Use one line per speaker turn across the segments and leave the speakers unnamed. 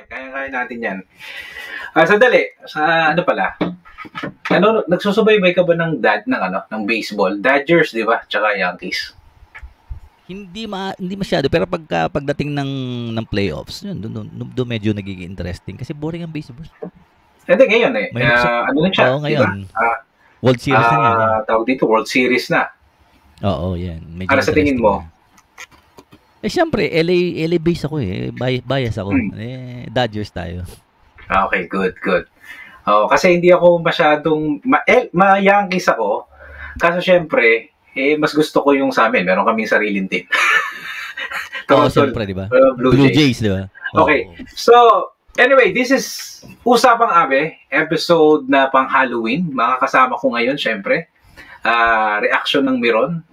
Kaya natin yan. Sandali. Sa ano pala? Nagsusubaybay ka ba ng baseball? Dodgers, di ba? Tsaka Yankees.
Hindi masyado, pero pagdating ng playoffs, yun doon medyo nagiging interesting kasi boring ang baseball.
Hindi ngayon eh. Ano na siya?
Oo, ngayon. Diba? World Series na yan.
Tawag dito, World Series na.
Oo, yan. Medyo
para sa tingin mo?
Siyempre, LA base ako eh. Bias ako. Dodgers tayo.
Okay, good. Kasi hindi ako masyadong Yankees ako. Kaso syempre, mas gusto ko yung sa amin. Meron kaming sariling team.
Siyempre, di ba?
Blue Jays,
di ba?
Okay. So, anyway, this is Usapang Abe, episode na pang Halloween. Mga kasama ko ngayon, syempre. Reaction ng Miron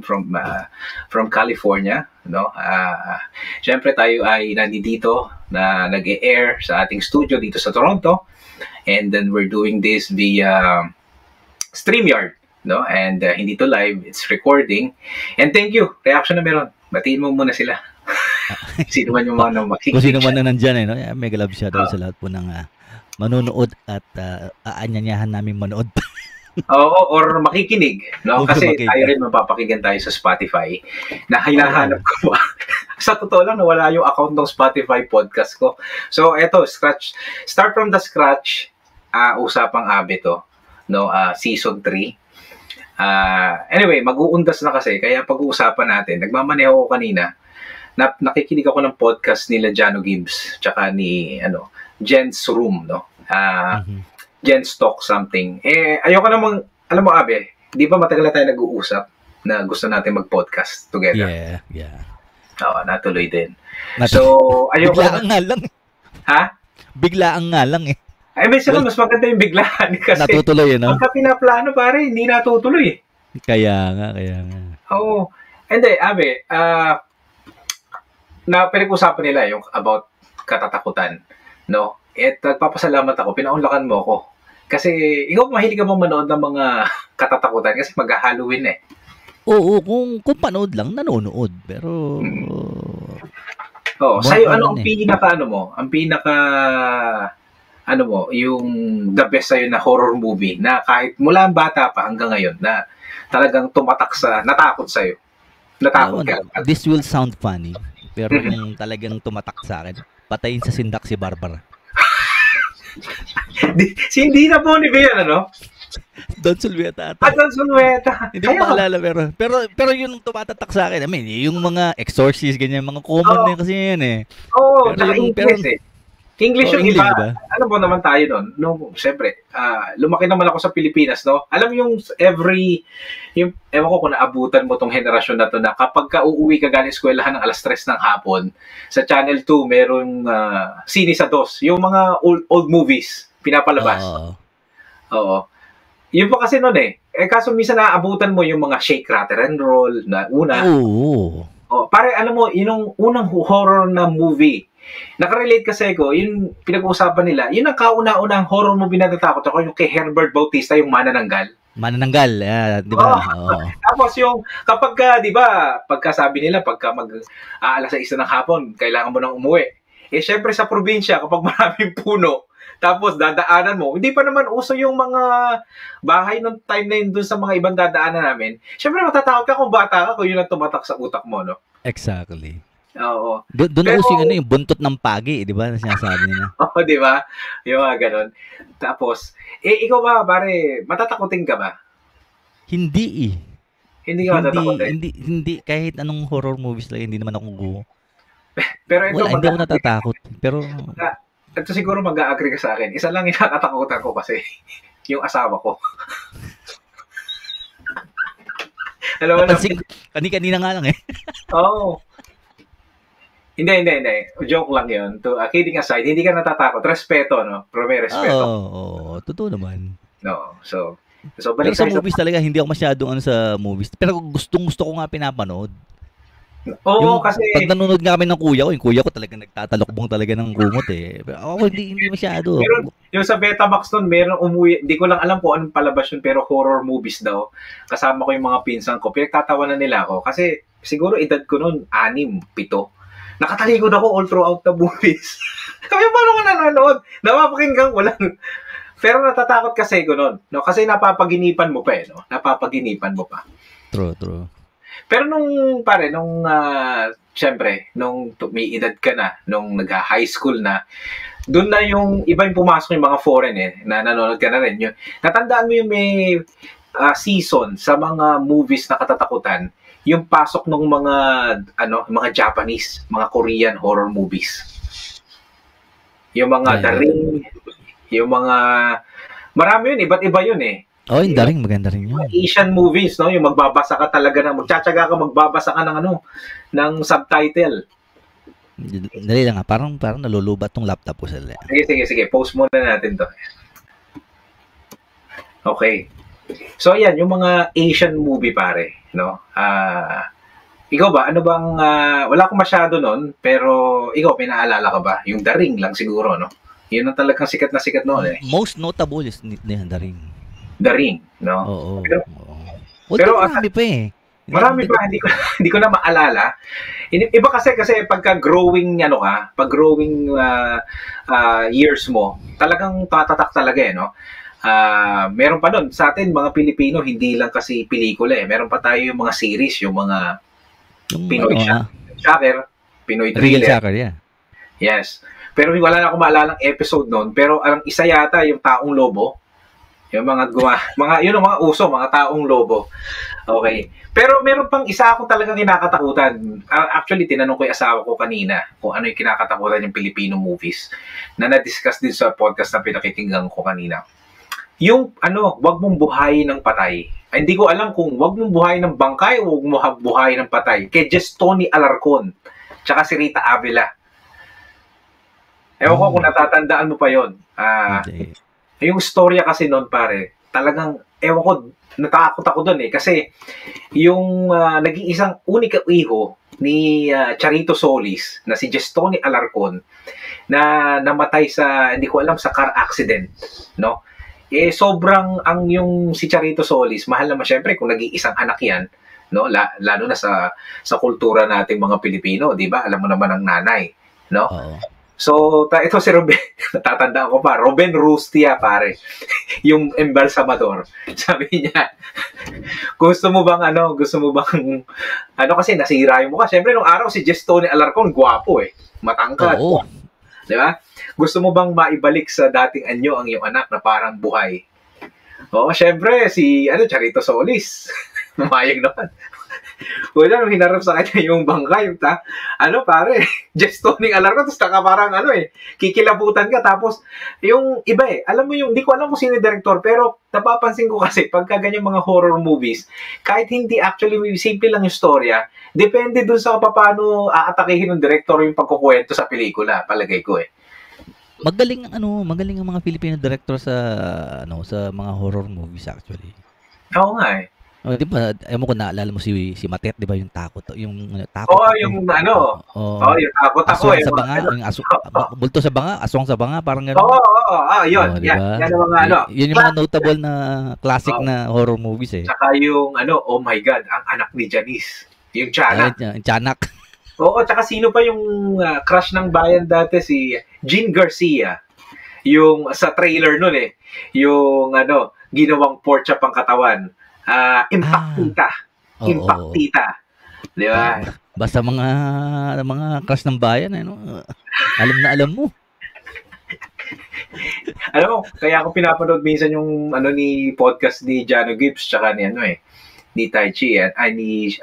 from California, no? Syempre tayo ay nandito na nag-e-air sa ating studio dito sa Toronto, and then we're doing this via StreamYard, no? And hindi to live, it's recording. And thank you, Reaction na Miron. Batiin mo muna sila. Sino man yung mga makikita.
Kung sino man na nandyan, no? Mega love shoutout sa lahat po ng manonood at aanyanyahan namin manood.
Oo, or makikinig, no? Kasi tayo rin mapapakinggan tayo sa Spotify na hinahanap ko ba. Sa totoo lang, nawala yung account ng Spotify podcast ko. So, eto, start from the scratch, Usapang Abe to, no? Season 3. Anyway, mag-uundas na kasi, kaya pag-uusapan natin, nagmamaneho ko kanina, nakikinig ako ng podcast nila Jano Gibbs, tsaka ni, Jen's Room, no? Jen's Talk something. Ayoko namang, alam mo Abe, di ba matagal na tayo nag-uusap na gusto natin mag-podcast together?
Yeah.
Oo, natuloy din. So, ayoko
biglaan nga lang.
Ha?
Biglaan nga lang eh.
Ay, minsan mas maganda yung biglaan kasi
natutuloy, no?
Pagka pinaplano pare, hindi natutuloy.
Kaya nga.
Oo. Hindi, Abe, na pinag-usapan nila yung about katatakutan, no? At nagpapasalamat ako, pinaunlakan mo ako. Kasi ikaw mahilig ka mong manood ng mga katatakutan kasi mag-Halloween eh.
Oo, kung panood lang, nanonood. Pero
sa'yo ang pinaka yung the best sa'yo na horror movie na kahit mula ang bata pa hanggang ngayon na talagang natakot sa'yo. Natakot ka.
This will sound funny, pero yung talagang tumatak sa akin, Patayin sa Sindak si Barbara.
Hindi na po ni Bea, ano?
Don Sulweta ata.
Don Sulweta.
Hindi ko maalala, pero yung tumatatak sa akin, yung mga exorcist, ganyan, mga common na kasi yan eh.
Oo, English yung iba. Diba? Alam mo naman tayo nun. No, siyempre, lumaki naman ako sa Pilipinas, no? Alam mo yung ewan ko kung naabutan mo tong henerasyon na to na kapag ka uuwi ka galing eskwelahan ng 3:00 ng hapon, sa Channel 2 merong Sine sa Dos, yung mga old movies pinapalabas. Oo. Yun pa kasi nun eh. Kaso minsan naaabutan mo yung mga Shake, Rattle and Roll na una.
Oo.
Pare, alam mo, yun yung unang horror na movie. Nakarelate kasi ko, yung pinag-uusapan nila, yun ang kauna-unang horror movie na natatakot ako, yung kay Herbert Bautista, yung Manananggal.
Di ba?
Tapos yung, kapag, di ba, pagkasabi nila, pagka alas 6 ng hapon, kailangan mo nang umuwi. Syempre sa probinsya, kapag maraming puno, tapos dadaanan mo, hindi pa naman uso yung mga bahay nung time na yun dun sa mga ibang dadaanan namin. Syempre matatakot ka kung bata ka, kung yun ang tumatak sa utak mo, no?
Exactly.
Oo.
Doon na uso yung buntot ng pagi, di ba? Sinasabi nila.
Oo, di ba? Yung mga ganun. Tapos, ikaw ba, pare, matatakotin ka ba?
Hindi eh.
Hindi ka matatakotin?
Hindi. Kahit anong horror movies lang, hindi naman ako gugo.
Pero ito,
hindi ako natatakot. Pero
ito siguro mag-a-agree ka sa akin. Isa lang yung nakatakutan ko kasi yung asawa ko. Alam mo lang.
Kanina nga lang eh.
Oo. Hindi. Joke lang yun. Kidding aside, hindi ka natatakot. Respeto, no? Pero may respeto.
Oo. Totoo naman.
No. So
pero sa movies talaga, hindi ako masyadong sa movies. Pero gusto ko nga pinapanood.
Oo, kasi
pag nanonood nga kami ng kuya ko, yung kuya ko talaga nagtatalokbong talaga ng kumot eh. Pero ako hindi masyado.
Pero yung sa Betamax nun, meron umuwi, hindi ko lang alam kung anong palabas yun, pero horror movies daw. Kasama ko yung mga pinsan ko, pinagtatawanan nila ako. Kasi siguro edad ko nun, 6, 7. Nakatalikod ako all throughout the movies. Sabi, paano ka nanonood? Napapakinggan ko lang. Pero natatakot kasi ko nun. No? Kasi napapaginipan mo pa eh. No? Napapaginipan mo pa.
True.
Pero syempre, nung may edad ka na, nung nag-high school na, doon na yung iba yung pumasok yung mga foreign na nanonood ka na rin. Natandaan mo yung may season sa mga movies na katatakutan, yung pasok ng mga Japanese, mga Korean horror movies. Yung mga The Ring, yung mga marami yun, iba't iba yun eh.
Yung The Ring, maganda rin yun.
Asian movies, no? Yung magbabasa ka talaga magtsatsaga ka magbabasa ka ng subtitle.
Dali lang parang nalulubat tong laptop ko sila.
Sige, post muna natin to. Okay. So ayan, yung mga Asian movie pare, no? Ikaw ba, ano bang, wala akong masyado nun, pero ikaw, may naalala ka ba? Yung The Ring lang siguro, no? Yun ang talagang sikat na sikat noon eh.
Most notable is The Ring.
The Ring, no?
Oo.
Pero
marami pa eh.
Marami pa, hindi ko na maalala. Iba kasi pagka growing years mo, talagang tatatak talaga eh, no? Meron pa doon sa atin mga Pilipino, hindi lang kasi pelikula eh. Meron pa tayo yung mga series, yung mga Pinoy Shocker, Pinoy Thriller.
Real Shocker, yeah.
Yes. Pero wala na akong maalalang episode noon, pero ang isa yata yung Taong Lobo. Yung yun ang mga uso, mga Taong Lobo. Okay. Pero meron pang isa akong talagang kinakatakutan. Actually, tinanong ko yung asawa ko kanina kung ano yung kinakatakutan yung Filipino movies na na-discuss din sa podcast na pinakikinggan ko kanina. Yung wag mong buhayin ng patay. Ay, hindi ko alam kung wag mong buhayin ng bangkay o wag mong buhayin ng patay. Kay Tony Alarcon, tsaka si Rita Avila. Ewan ko kung natatandaan mo pa yun. Yung storya kasi noon pare, talagang, ewan ko, natakot ako doon eh. Kasi yung nag-iisang unika iho ni Charito Solis, na si Tony Alarcon, na namatay sa, hindi ko alam, sa car accident. No? Sobrang yung si Charito Solis, mahal naman syempre kung nag-iisang anak yan, no? Lalo na sa kultura nating mga Pilipino, di ba? Alam mo naman ang nanay, no? So, ito si Ruben, natatandaan ko pa, Ruben Rustia, pare. Yung embalsamador. Sabi niya, gusto mo bang, kasi nasira yung mukha. Siyempre, nung araw si Tony Alarcon, gwapo eh. Matangkad.
Oo.
Di ba? Gusto mo bang maibalik sa dating anyo ang iyong anak na parang buhay? Oo, siyempre, si Charito Solis. Mamayag naman. Wala, nung hinarap sa kanya yung bangkay, pare, Tony Alarcon, tapos parang kikilabutan ka, tapos yung iba alam mo yung, hindi ko alam kung sino yung director, pero napapansin ko kasi, pagka ganyan mga horror movies, kahit hindi actually, simple lang yung storya, depende dun sa paano aatakihin ng director yung pagkukwento sa pelikula, palagay ko
Magaling ang mga Filipino director sa mga horror movies actually.
Oo nga
di ba, mo kung naalala mo si Matet, di ba yung takot? Yung takot.
Yung takot ako
aswang sa banga, yung bulto sa banga, aswang sa banga, parang gano'n.
Yun.
Diba?
Yan ang mga
Yun yung mga notable na classic na horror movies eh.
Tsaka yung oh my God, ang anak ni Janice. Yung Tiyanak.
Tiyanak.
Oo, tsaka sino pa yung crush ng bayan dati, si Jean Garcia. Yung sa trailer nun yung ginawang pork chop ang katawan. Impactita. Impactita. Di ba?
Basta mga crush ng bayan, alam na alam mo.
Alam mo, kaya ako pinapanood minsan yung ni podcast ni Jano Gibbs tsaka ni ni Tai Chi ni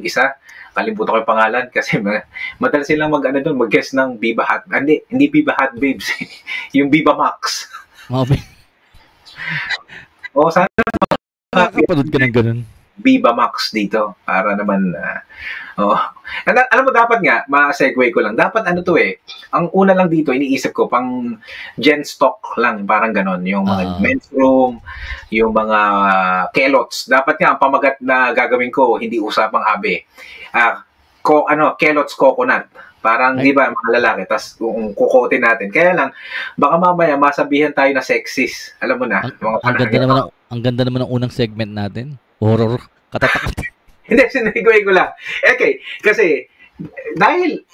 isa, kalimutan ko yung pangalan kasi madalas silang mag-guest ng Viva Hot. Hindi Viva Hot Babes. Yung Viva Max. Sana
nakakapanood ka ng ganun.
Viva Max dito para naman alam mo, dapat nga ma-segue ko lang, dapat ang una lang dito iniisip ko pang gen stock lang, parang ganon, yung mga men's room, yung mga kelots, dapat nga ang pamagat na gagawin ko hindi usapang abe, kelots coconut, parang di ba mga lalaki, tas kung kukotin natin, kaya lang baka mamaya masabihan tayo na sexist, alam mo na,
ang ganda naman ng unang segment natin. Horror. Katatakot.
Hindi, sinigway ko lang. Okay, kasi dahil,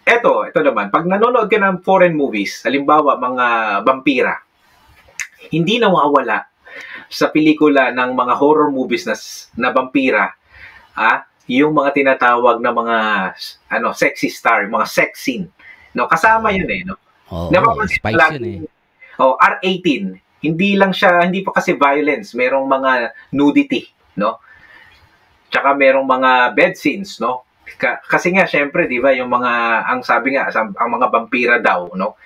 ito naman, pag nanonood ka ng foreign movies, halimbawa mga vampira, hindi nawawala sa pelikula ng mga horror movies na vampira, yung mga tinatawag na mga sexy star, mga sex scene. No, kasama 'yan no.
Spice yun
R18. Hindi pa kasi violence, merong mga nudity, no? Tsaka merong mga bed scenes, no? Kasi nga syempre, 'di ba, yung mga ang sabi nga ang mga vampira daw, no?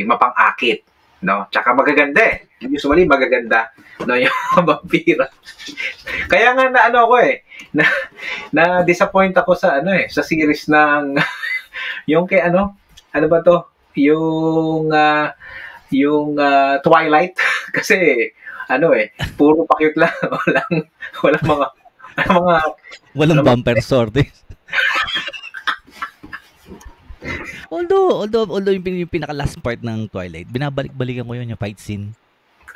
Mapang-akit, no? Tsaka magaganda usually magaganda, no, yung vampira. Kaya nga na disappoint ako sa sa series ng yung kay ano ba to? Yung Twilight kasi puro pa-cute lang, walang
bumper sword. Although yung pinaka last part ng Twilight, binabalik-balikan ko yun, yung fight scene.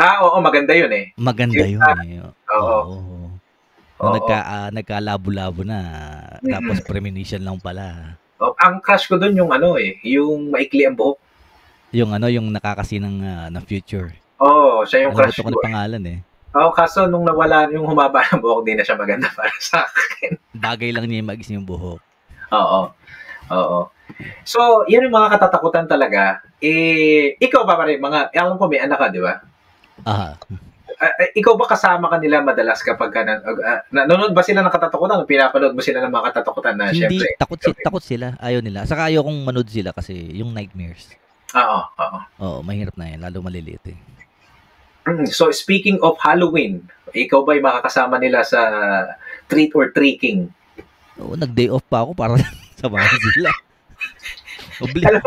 Oo, maganda yun
Maganda yun
Oo.
Nagkalabo-labo na, tapos premonition lang pala.
Ang crush ko doon yung yung maikli ang buhok.
Yung nakakasinang na future.
Siya yung crush ko.
Ano pangalan
kaso nung nawala yung humaba ng buhok, di na siya maganda para sa akin.
Bagay lang niya magis yung buhok.
Oo. So, yan yung mga katatakutan talaga. Ikaw ba pare, alam ko may anak ka, di ba? Ikaw ba kasama kanila madalas kapag nanonood ba sila ng katatakutan o pinapanood mo sila ng mga katatakutan na
Hindi,
syempre?
takot sila. Ayaw nila. Saka ayaw kong manood sila kasi yung nightmares. Oo, mahirap na yan. Lalo maliliit
So, speaking of Halloween, ikaw ba'y makakasama nila sa treat or tricking?
Nag-day off pa ako para samahan sila. Obligado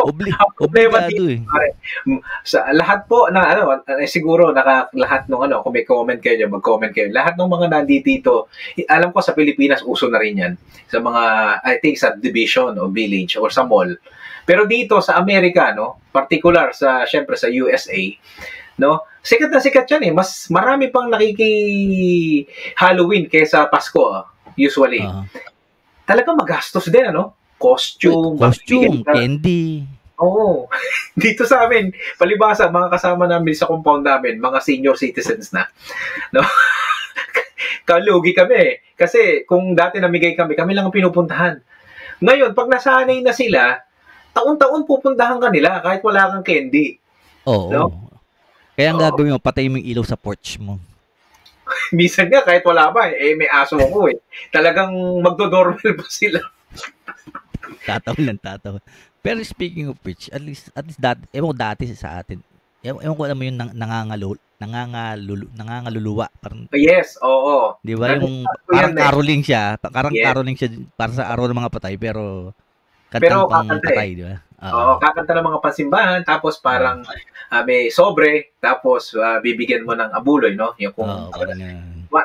Sa lahat po na siguro lahat ng kung may comment kayo dyan, mag-comment kayo. Lahat ng mga nandito, alam ko sa Pilipinas uso na rin yan. Sa mga, I think, sa division o village or sa mall. Pero dito sa Amerika, particular syempre sa USA, sikat na sikat yan Mas marami pang Halloween kaysa Pasko, usually. Talagang magastos din, Costume,
candy.
Oo. Dito sa amin, palibasa, mga kasama namin sa compound namin, mga senior citizens na. No? Kalugi kami. Kasi kung dati namigay kami lang ang pinupuntahan. Ngayon, pag nasanay na sila, taon-taon pupuntahan ka nila kahit wala kang candy.
Oo. No? Kaya ang gagawin mo, patay mo yung ilaw sa porch mo.
Minsan nga, kahit wala pa, may aso ko Talagang magdo-doorbell pa sila.
Tataw. Pero speaking of which, at least dati sa atin, ewan ko alam mo yung nangangaluluwa. Parang,
yes, oo.
Di ba? Yung parang caroling siya. Parang caroling siya para sa araw ng mga patay, pero kantang pang patay, di ba?
Kakanta ng mga pasimbahan, tapos parang may sobre, tapos bibigyan mo ng abuloy, no? Yung kung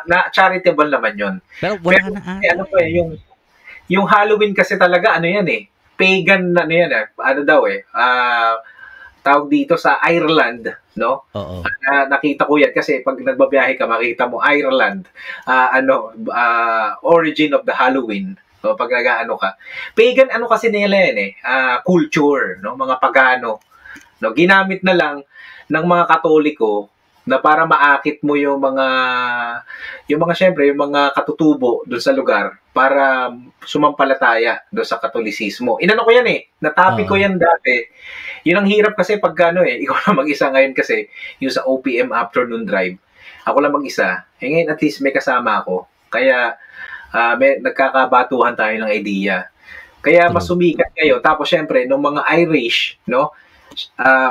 na charitable naman yon.
Pero wala na ata.
Yung Halloween kasi talaga pagan tawag dito sa Ireland, no? Nakita ko yan kasi pag nagbabiyahe ka, makita mo Ireland, origin of the Halloween. So, pag ka. Pagan kasi nila yan culture, no? Mga pagano. No? Ginamit na lang ng mga Katoliko na para maakit mo yung mga katutubo doon sa lugar para sumampalataya doon sa Katolisismo. Inano ko yan natapi ko yan dati. Yun ang hirap kasi pag ikaw lang mag-isa ngayon kasi yung sa OPM afternoon drive. Ako lang mag-isa. Ngayon at least may kasama ako. Kaya may nagkakabatuhan tayo ng idea. Kaya mas sumikat kayo. Tapos syempre, nung mga Irish, no?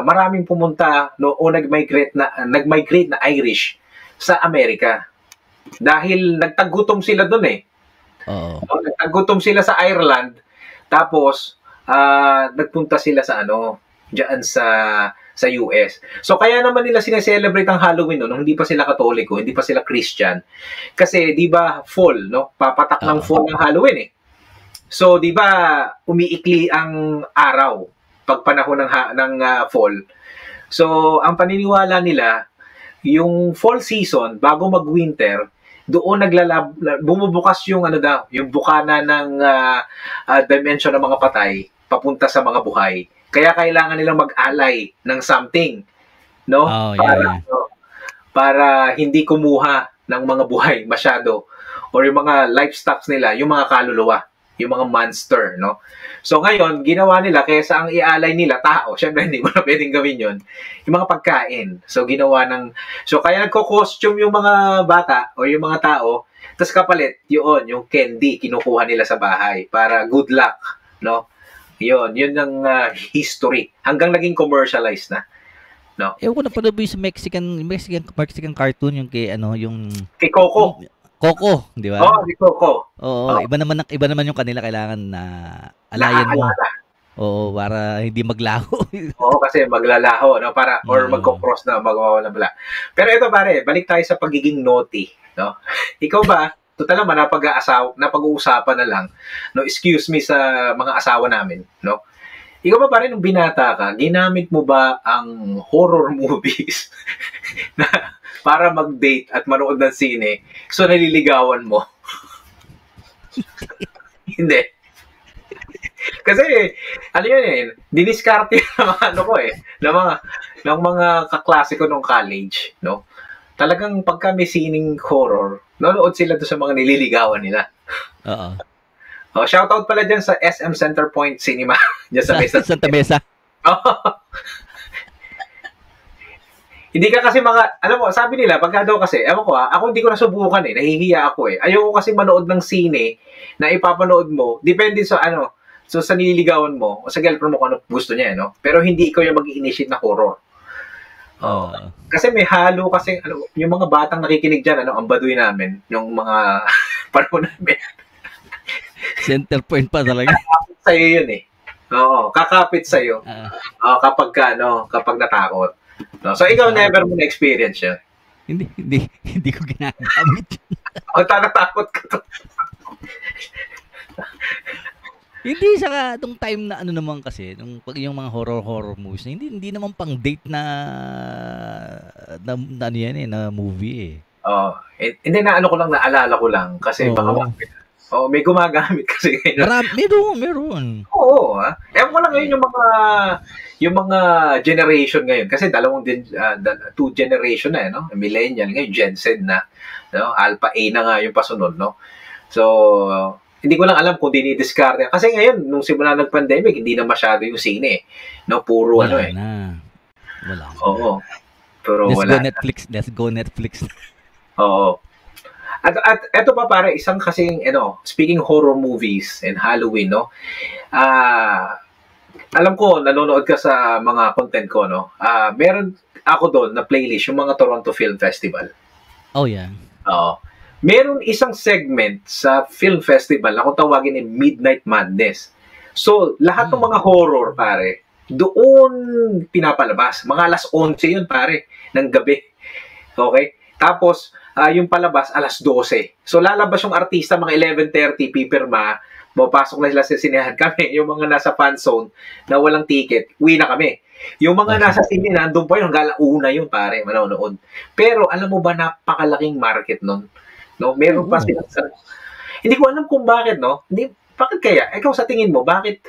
Maraming pumunta o nag-migrate na Irish sa Amerika. Dahil nagtagutom sila doon Nagtagutom sila sa Ireland. Tapos nagpunta sila sa diyan sa US. So kaya naman nila sineselebrate ang Halloween nung hindi pa sila Katoliko, hindi pa sila Christian. Kasi 'di ba fall, no? Papatak ng fall ng Halloween So 'di ba umiikli ang araw pag panahon ng fall. So ang paniniwala nila, yung fall season bago mag-winter, doon bumubukas yung yung bukana ng dimension ng mga patay papunta sa mga buhay. Kaya kailangan nilang mag-alay ng something, no?
Oh, yeah.
Para hindi kumuha ng mga buhay masyado, or yung mga livestocks nila, yung mga kaluluwa, yung mga monster, no? So ngayon, ginawa nila, kaysa ang ialay nila tao, syempre hindi mo na pwedeng gawin yun, yung mga pagkain. So kaya nagko-costume yung mga bata o yung mga tao, tapos kapalit, yung candy, kinukuha nila sa bahay para good luck, no? Yun ang history. Hanggang naging commercialized na. No?
Ewan ko na pala ba yung sa Mexican cartoon, yung yung...
Kay Coco.
Coco, di ba?
Oo, kay Coco.
Oo, iba naman yung kanila, kailangan na alayan mo. Oo, para hindi maglaho.
Oo, kasi maglalaho, no? Or magko-cross na, magwawala. Pero ito pare, balik tayo sa pagiging naughty, no? Ikaw ba, total naman, napag-uusapan na lang, no? Excuse me sa mga asawa namin, no? Ikaw ba pare, nung binata ka, ginamit mo ba ang horror movies para mag-date at manood ng sine, so naliligawan mo? Hindi. Kasi, diniskarte ng mga kaklase ko nung college, no? Talagang pagka may sining horror, nanood sila doon sa mga nililigawan nila.
Oo.
Oh, shoutout pala dyan sa SM Center Point Cinema. Dyan sa Mesa.
Santa Mesa.
Hindi ka kasi alam mo, sabi nila, pagka daw kasi, ako hindi ko nasubukan nahihiya ako Ayoko kasi manood ng sine na ipapanood mo, depende sa so sa nililigawan mo, o sa girlfriend mo kung ano gusto niya, no? Pero hindi ikaw yung mag-i-initiate na horror. Kasi may halo kasi, yung mga batang nakikinig dyan, ang baduy namin, yung mga panahon namin.
Center point pa talaga.
Kakapit sa'yo yun Oo, kakapit sa'yo. Kapag natakot. No? So, ikaw never mo na-experience yun?
Hindi ko ginagamit yun.
Natakot ka to.
Hindi saka itong time na naman kasi, yung mga horror movies, hindi naman pang date na movie
Hindi ko lang, naalala ko lang kasi baka may gumagamit kasi ngayon.
Meron.
Oo, ewan ko lang ngayon yung mga generation ngayon kasi two generation na no? Millennial ngayon, Gen Z na, no? Alpha A na nga yung pasunod, no? So, hindi ko lang alam kung dinidiskarte. Kasi ngayon, nung simula nag-pandemic, hindi na masyado yung sine no? Puro
Wala
na.
Wala.
Oo. Pero
Let's go Netflix.
Oo. At eto pa pare, isang kasing, speaking horror movies and Halloween, no? Alam ko, nanonood ka sa mga content ko, no? Meron ako doon na playlist, yung mga Toronto Film Festival.
Oh, yeah.
Oo. Meron isang segment sa film festival na kung tawagin Midnight Madness. So, lahat ng mga horror, pare, doon pinapalabas. Mga alas 11 yun, pare, ng gabi. Okay? Tapos, yung palabas, alas 12. So, lalabas yung artista, mga 11:30, pipirma, mapasok na sila sa sinehan. Kami, yung mga nasa fan zone na walang ticket, uwi na kami. Yung mga nasa sine, nandun pa yun, hanggang una yun, pare, manonood. Pero, alam mo ba, napakalaking market nun? No? Meron pa sila hindi ko alam kung bakit, no? Bakit kaya? Ikaw sa tingin mo, bakit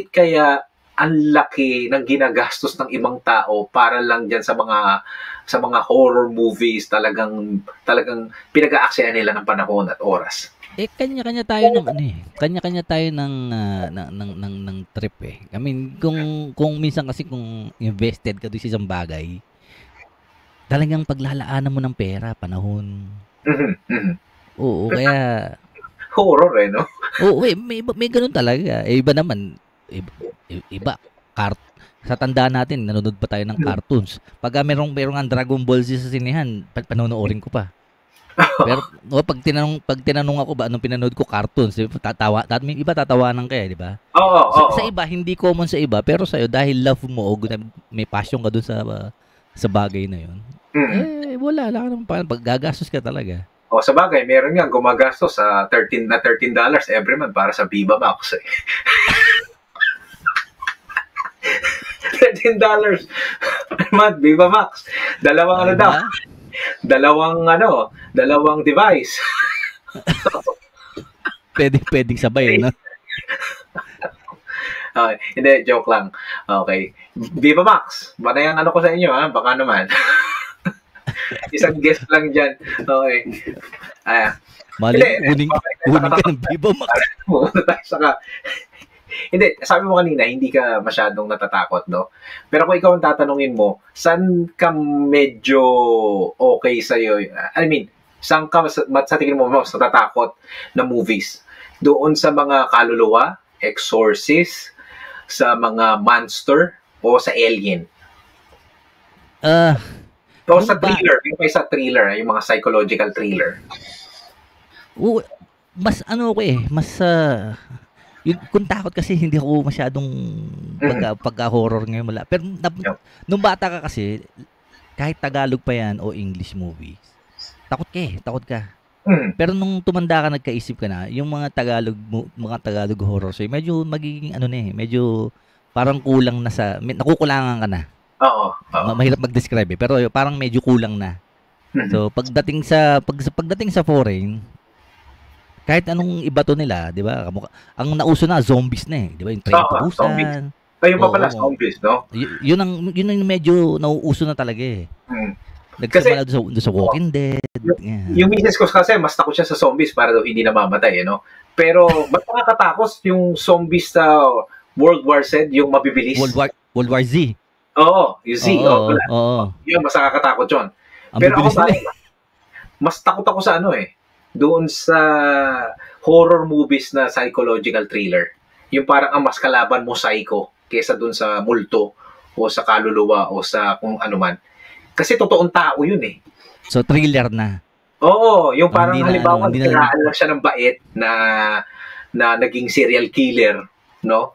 kaya ang laki ng ginagastos ng ibang tao para lang diyan sa mga horror movies, talagang pinag-aaksaya nila ng panahon at oras?
Kanya-kanya tayo Kanya-kanya tayo ng trip I mean, kung minsan kasi kung invested ka doon sa isang bagay, talagang paglalaanan mo ng pera, panahon. Oo, kaya
horror no?
Oo, may ganun talaga. Iba naman, iba sa tandaan natin, nanonood pa tayo ng cartoons. Pag merong ang Dragon Ball Z sa sinehan, panonoorin ko pa. Pero pag tinanong ako ba anong pinanood ko, cartoons, may iba tatawanan ka di ba?
Oo.
Sa iba hindi common sa iba, pero sa'yo dahil love mo o may passion ka dun sa bagay na 'yon. Wala naman paggagastos ka talaga.
Sa bagay, meron nga gumagastos sa $13 every month para sa Viva Max. $13 per month, Viva Max. Dalawang Dalawang device.
Pwedeng sabay, no?
Okay. Hindi, joke lang. Okay. Viva Max, baka yung ano ko sa inyo, ha? Baka naman. Isang guest lang dyan. Okay.
Mali, kunin ka ng Viva Max.
Hindi, sabi mo kanina, hindi ka masyadong natatakot, no? Pero kung ikaw ang tatanungin mo, saan ka medyo okay sa'yo? I mean, saan ka sa tingin mo mas natatakot na movies? Doon sa mga kaluluwa, exorcist, sa mga monster, o sa alien? O sa thriller, yung may sa thriller, yung mga psychological thriller.
Mas mas kung takot kasi hindi ako masyadong pagka-horror ngayon wala. Pero nung bata ka kasi, kahit Tagalog pa yan o English movies, takot ka. Pero nung tumanda ka, nagkaisip ka na, yung mga Tagalog horror, so medyo magiging medyo parang kulang na nakukulangan ka na.
Oo.
Mahirap mag-describe pero parang medyo kulang na. So pagdating sa foreign, kahit anong iba to nila, 'di ba? Ang nauso na zombies na 'di ba? Yung Train to Busan.
Ayun pa pala zombies, no?
Yun ang medyo nauuso na talaga eh. Nagsimula doon sa Walking Dead.
Yung misis ko kasi mas takot siya sa zombies para daw hindi namamatay, Pero mas nakakatakot yung zombies sa World War Z, yung mabibilis.
World War Z.
Oo, yung Z. Oo. Yun, mas nakakatakot yun. Pero ako mas takot ako sa doon sa horror movies na psychological thriller. Yung parang ang mas kalaban mo psycho kesa doon sa multo o sa kaluluwa o sa kung ano man. Kasi totoong tao yun eh.
So thriller na.
Oo, yung parang halimbawa kiraan lang siya ng bait na naging serial killer, no?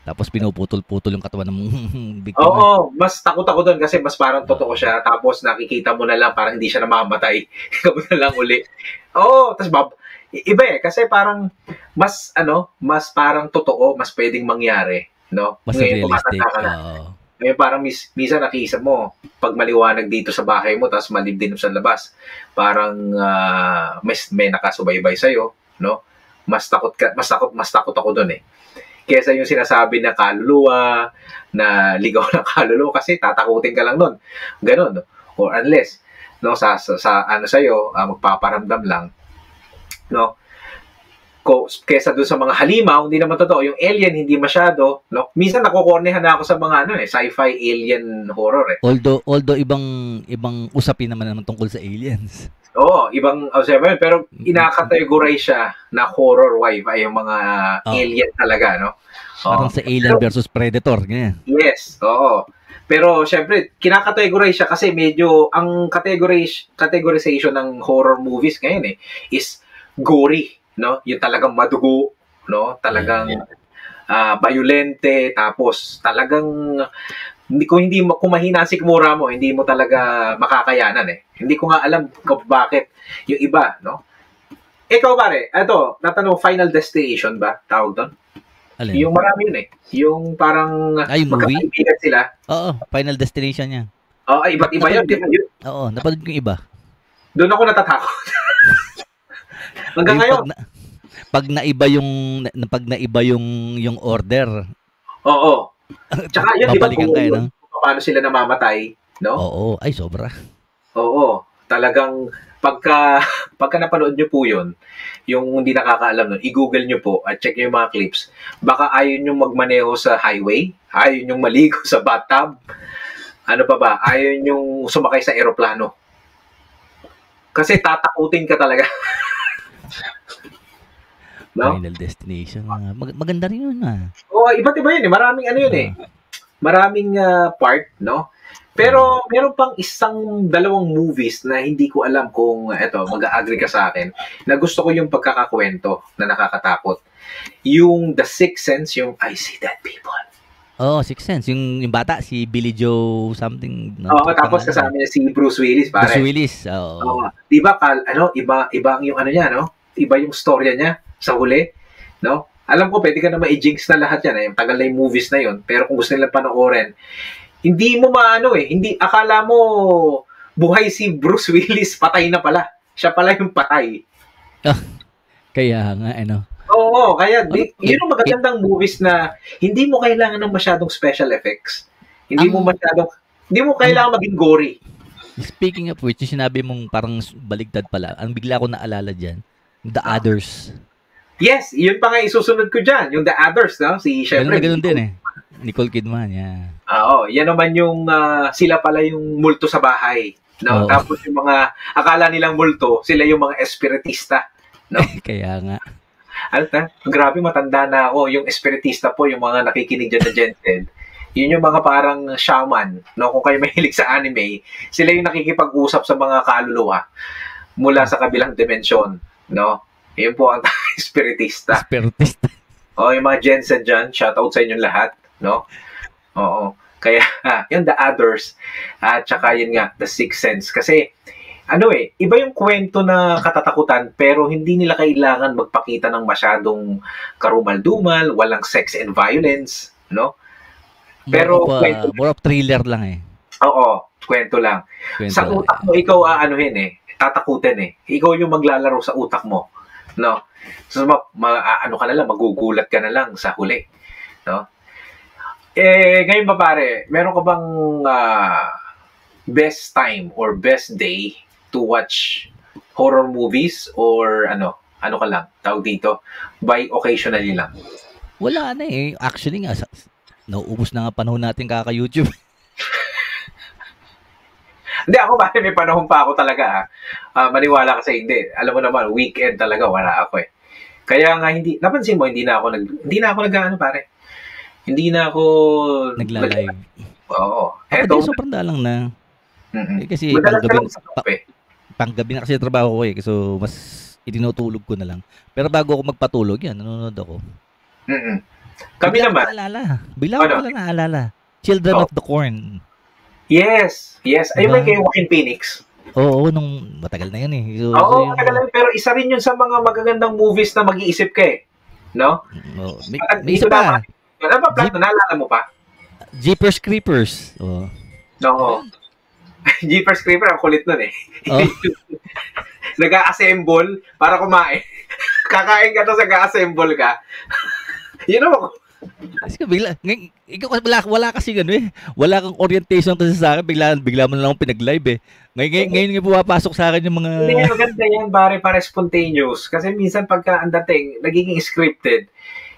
Tapos pinuputol-putol yung katawan ng biktima.
Oo, mas takot ako doon kasi mas parang totoo siya. Tapos nakikita mo na lang parang hindi siya namamatay. Ikaw na lang uli. Oo, tapos iba kasi parang mas parang totoo, mas pwedeng mangyari, no?
Mas realistic.
Ngayon parang minsan nakikita mo, pag maliwanag dito sa bahay mo, tapos malilim sa labas, parang may nakasubaybay sa'yo, no? Mas takot ako doon eh. Kesa yung sinasabi na kaluluwa, na ligaw ng kaluluwa, kasi tatakutin ka lang nun. Ganon, no? Or unless, no, sa sa'yo, magpaparamdam lang, no? Kesa doon sa mga halimaw, hindi naman totoo. Yung alien, hindi masyado, no? Minsan nakukornehan na ako sa mga sci-fi alien horror eh.
Although ibang usapin naman tungkol sa aliens.
Oo, ibang pero inakategorize siya na horror wife ay yung mga alien talaga, no?
Parang sa Alien versus Predator, ganyan.
Yes, oo. Pero syempre, kinakategorize siya kasi medyo ang categorization ng horror movies ngayon is gory, no? Yung talagang madugo, no? Talagang violente, tapos talagang kung mahina si Kimura mo, hindi mo talaga makakayanan eh. Hindi ko nga alam kung bakit yung iba, no? Ikaw pare, natanong Final Destination ba tawag doon?
Alin?
Yung marami yun eh. Yung parang
magkakaibigan
sila.
Oo, Final Destination yan.
Oo, iba't iba yun.
Oo, napanood ko yung iba.
Doon ako natatakot. Hanggang ngayon.
Pag naiba yung order.
Oo. Tsaka yun, di ba,
no?
paano sila namamatay, no?
Oo, ay sobra.
Oo, talagang pagka napanood nyo po yun, yung hindi nakakaalam nun, i-google nyo po at check nyo yung mga clips. Baka ayaw nyo magmaneho sa highway, ayaw nyo maligo sa bathtub, ano pa ba, ayaw nyo sumakay sa eroplano. Kasi tatakutin ka talaga. No?
Final Destination. Maganda rin yun
Oo, iba't iba yun eh. Maraming yun eh. Maraming part, no? Pero meron pang dalawang movies na hindi ko alam kung mag-a-agree ka sa akin, na gusto ko yung pagkakakwento na nakakatakot. Yung The Sixth Sense, yung I See Dead People.
Oh, Sixth Sense. Yung bata, si Billy Joe something.
No? Oo, tapos kasama niya si Bruce Willis, pare.
Bruce Willis, oo.
Diba, iba yung niya, no? Iba yung storya niya sa huli, no? Alam ko, pwede ka na ma-jinx na lahat yan. Yung tagal na yung movies na yun. Pero kung gusto nilang panoorin, hindi mo akala mo buhay si Bruce Willis, patay na pala. Siya pala yung patay.
Kaya nga, ano.
Oo, kaya yun ang magagandang movies na hindi mo kailangan ng masyadong special effects. Hindi mo kailangan maging gory.
Speaking of which, yung sinabi mong parang baligtad pala, ang bigla ko naalala dyan, The Others.
Yes, yun pa nga isusunod ko dyan, yung The Others, no? Syempre,
ganun din eh. Nicole Kidman, yeah.
Oo, yan naman yung sila pala yung multo sa bahay. No? Tapos yung mga akala nilang multo, sila yung mga espiritista. No?
Kaya nga.
Grabe, matanda na ako. Yung espiritista po, yung mga nakikinig dyan na Jensen, yun yung mga parang shaman. No? Kung kayo mahilig sa anime, sila yung nakikipag-usap sa mga kaluluwa mula sa kabilang dimensyon. No? Yun po ang espiritista. Yung mga Jensen dyan, shoutout sa inyong lahat. No? Oo. Kaya, yung The Others, at saka yun nga, The Sixth Sense. Kasi, iba yung kwento na katatakutan, pero hindi nila kailangan magpakita ng masyadong karumal-dumal, walang sex and violence, no? Pero,
more of thriller lang eh.
Oo, kwento lang. Sa utak mo, ikaw tatakutin eh. Ikaw yung maglalaro sa utak mo, no? So, magugulat ka na lang sa huli, no? Ngayon ba pare, meron ka bang best time or best day to watch horror movies or ano ka lang, tawag dito, by occasionally lang?
Wala na eh. Actually nga, nauubos na nga panahon natin kaka-YouTube.
Hindi, ako pare, may panahon pa ako talaga. Maniwala kasi hindi. Alam mo naman, weekend talaga, wala ako eh. Kaya nga, napansin mo, hindi na ako nag-ano pare. Hindi na ako
nagla-live.
Oo.
Eto, sobrang dalang na. Kasi panggabi na kasi trabaho ko eh. So, mas itinutulog ko na lang. Pero bago ako magpatulog, yan, nanonood ako.
Kami naman.
Bigla ko pala naalala. Children of the Corn.
Yes. Ayun ba kay Joaquin Phoenix?
Oo, nung matagal na yun eh.
Matagal na yun. Pero isa rin yun sa mga magagandang movies na mag-iisip ka eh. No?
May isa pa.
Ano ba plot? Naalala mo pa?
Jeepers Creepers. Oo.
No. Jeepers Creepers, ang kulit nun eh. Nag-a-assemble para kumain. Kakain ka to sa nag-a-assemble ka. Yun naman.
Kasi bigla, wala kasi gano'n eh. Wala kang orientation kasi sa akin. Bigla mo na lang akong pinag-live eh. Ngayon nga pumapasok sa akin yung mga...
Hindi, maganda yan, para spontaneous. Kasi minsan pagka ang dating, nagiging scripted,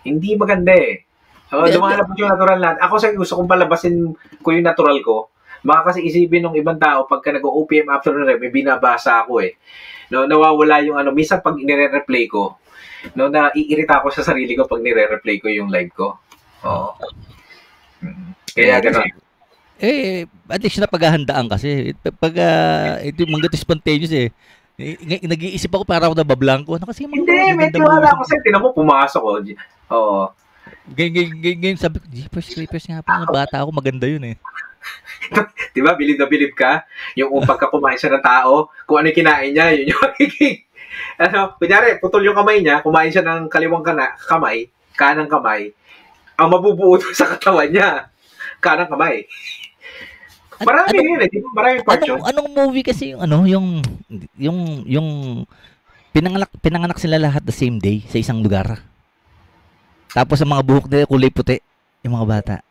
hindi maganda eh. Lumalabas yung natural natin. Ako sa gusto kong palabasin ko yung natural ko. Baka kasi isipin ng ibang tao pagka nag-OPM after na may binabasa ako eh. No, nawawala yung minsan pag nire-replay ko, naiirita ako sa sarili ko pag nire-replay ko yung live ko. Oo. Kaya gano'n.
At least napaghahandaan kasi. Pag ito yung mga spontaneous eh. Nag-iisip ako para ako nabablanko. Kasi
hindi, medyo wala ako sa'yo. Tinan mo, pumasok ko. Oo.
Ngayon sabi ko, Jeepers Creepers nga pa, bata ako, maganda yun eh.
Diba, bilib na bilib ka? Yung pagka kumain siya ng tao, kung ano yung kinain niya, yun yung magiging. Kunyari, putol yung kamay niya, kumain siya ng kaliwang kamay, kanang kamay, ang mabubuo sa katawan niya, kanang kamay. Marami yun eh, maraming part yun.
Anong movie kasi yung pinanganak sila lahat the same day sa isang lugar. Tapos ang mga buhok nila kulay puti, yung mga bata.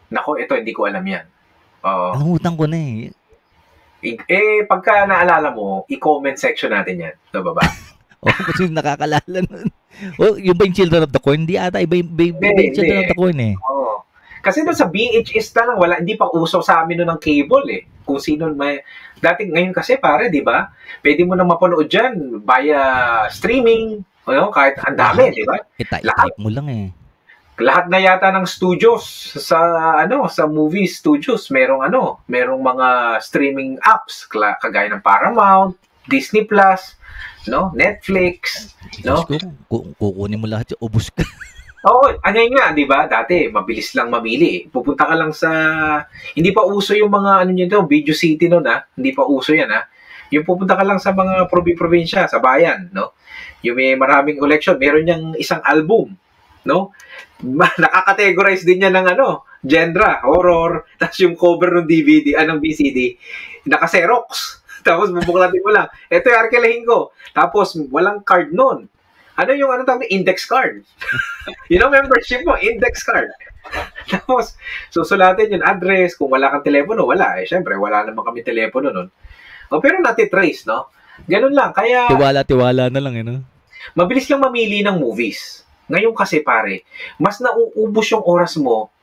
Nako, ito hindi ko alam yan.
Nangutang ko na eh.
Pagka naalala mo, i-comment section natin yan. Sa baba.
Kasi nakakalala nun. Yung ba yung Children of the Corn? Hindi ata, iba yung Children of the Corn eh.
Kasi doon sa VHS na lang, hindi pa uso sa amin noon ng cable eh. Kung sino may... Ngayon kasi pare, di ba? Pwede mo na mapanood dyan via streaming. Kahit ang dami, di ba?
Type mo lang eh.
Lahat na yata ng studios sa movie studios, merong mga streaming apps kagaya ng Paramount, Disney Plus, Netflix,
kukunin mo lahat, ubos ka.
Oo, nga, 'di ba? Dati mabilis lang mamili. Pupunta ka lang sa hindi pa uso yung mga Video City noon Hindi pa uso 'yan Yung pupunta ka lang sa mga probinsya, sa bayan, Yung may maraming collection, meron niyang isang album, Nakakategorize din niya ng genre, horror, tapos yung cover ng DVD, ng VCD, naka-Xerox. Tapos bubuklatin mo lang. Ito yung arkelahin ko. Tapos walang card nun. Ano yung tawag index card? Membership mo, index card. Tapos, susulatin yung address. Kung wala kang telepono, wala. Syempre, wala naman kami telepono nun. Pero natitrace, no? Ganun lang. Kaya,
tiwala na lang, no?
Mabilis lang mamili ng movies. Ngayon kasi, pare, mas nauubos yung oras mo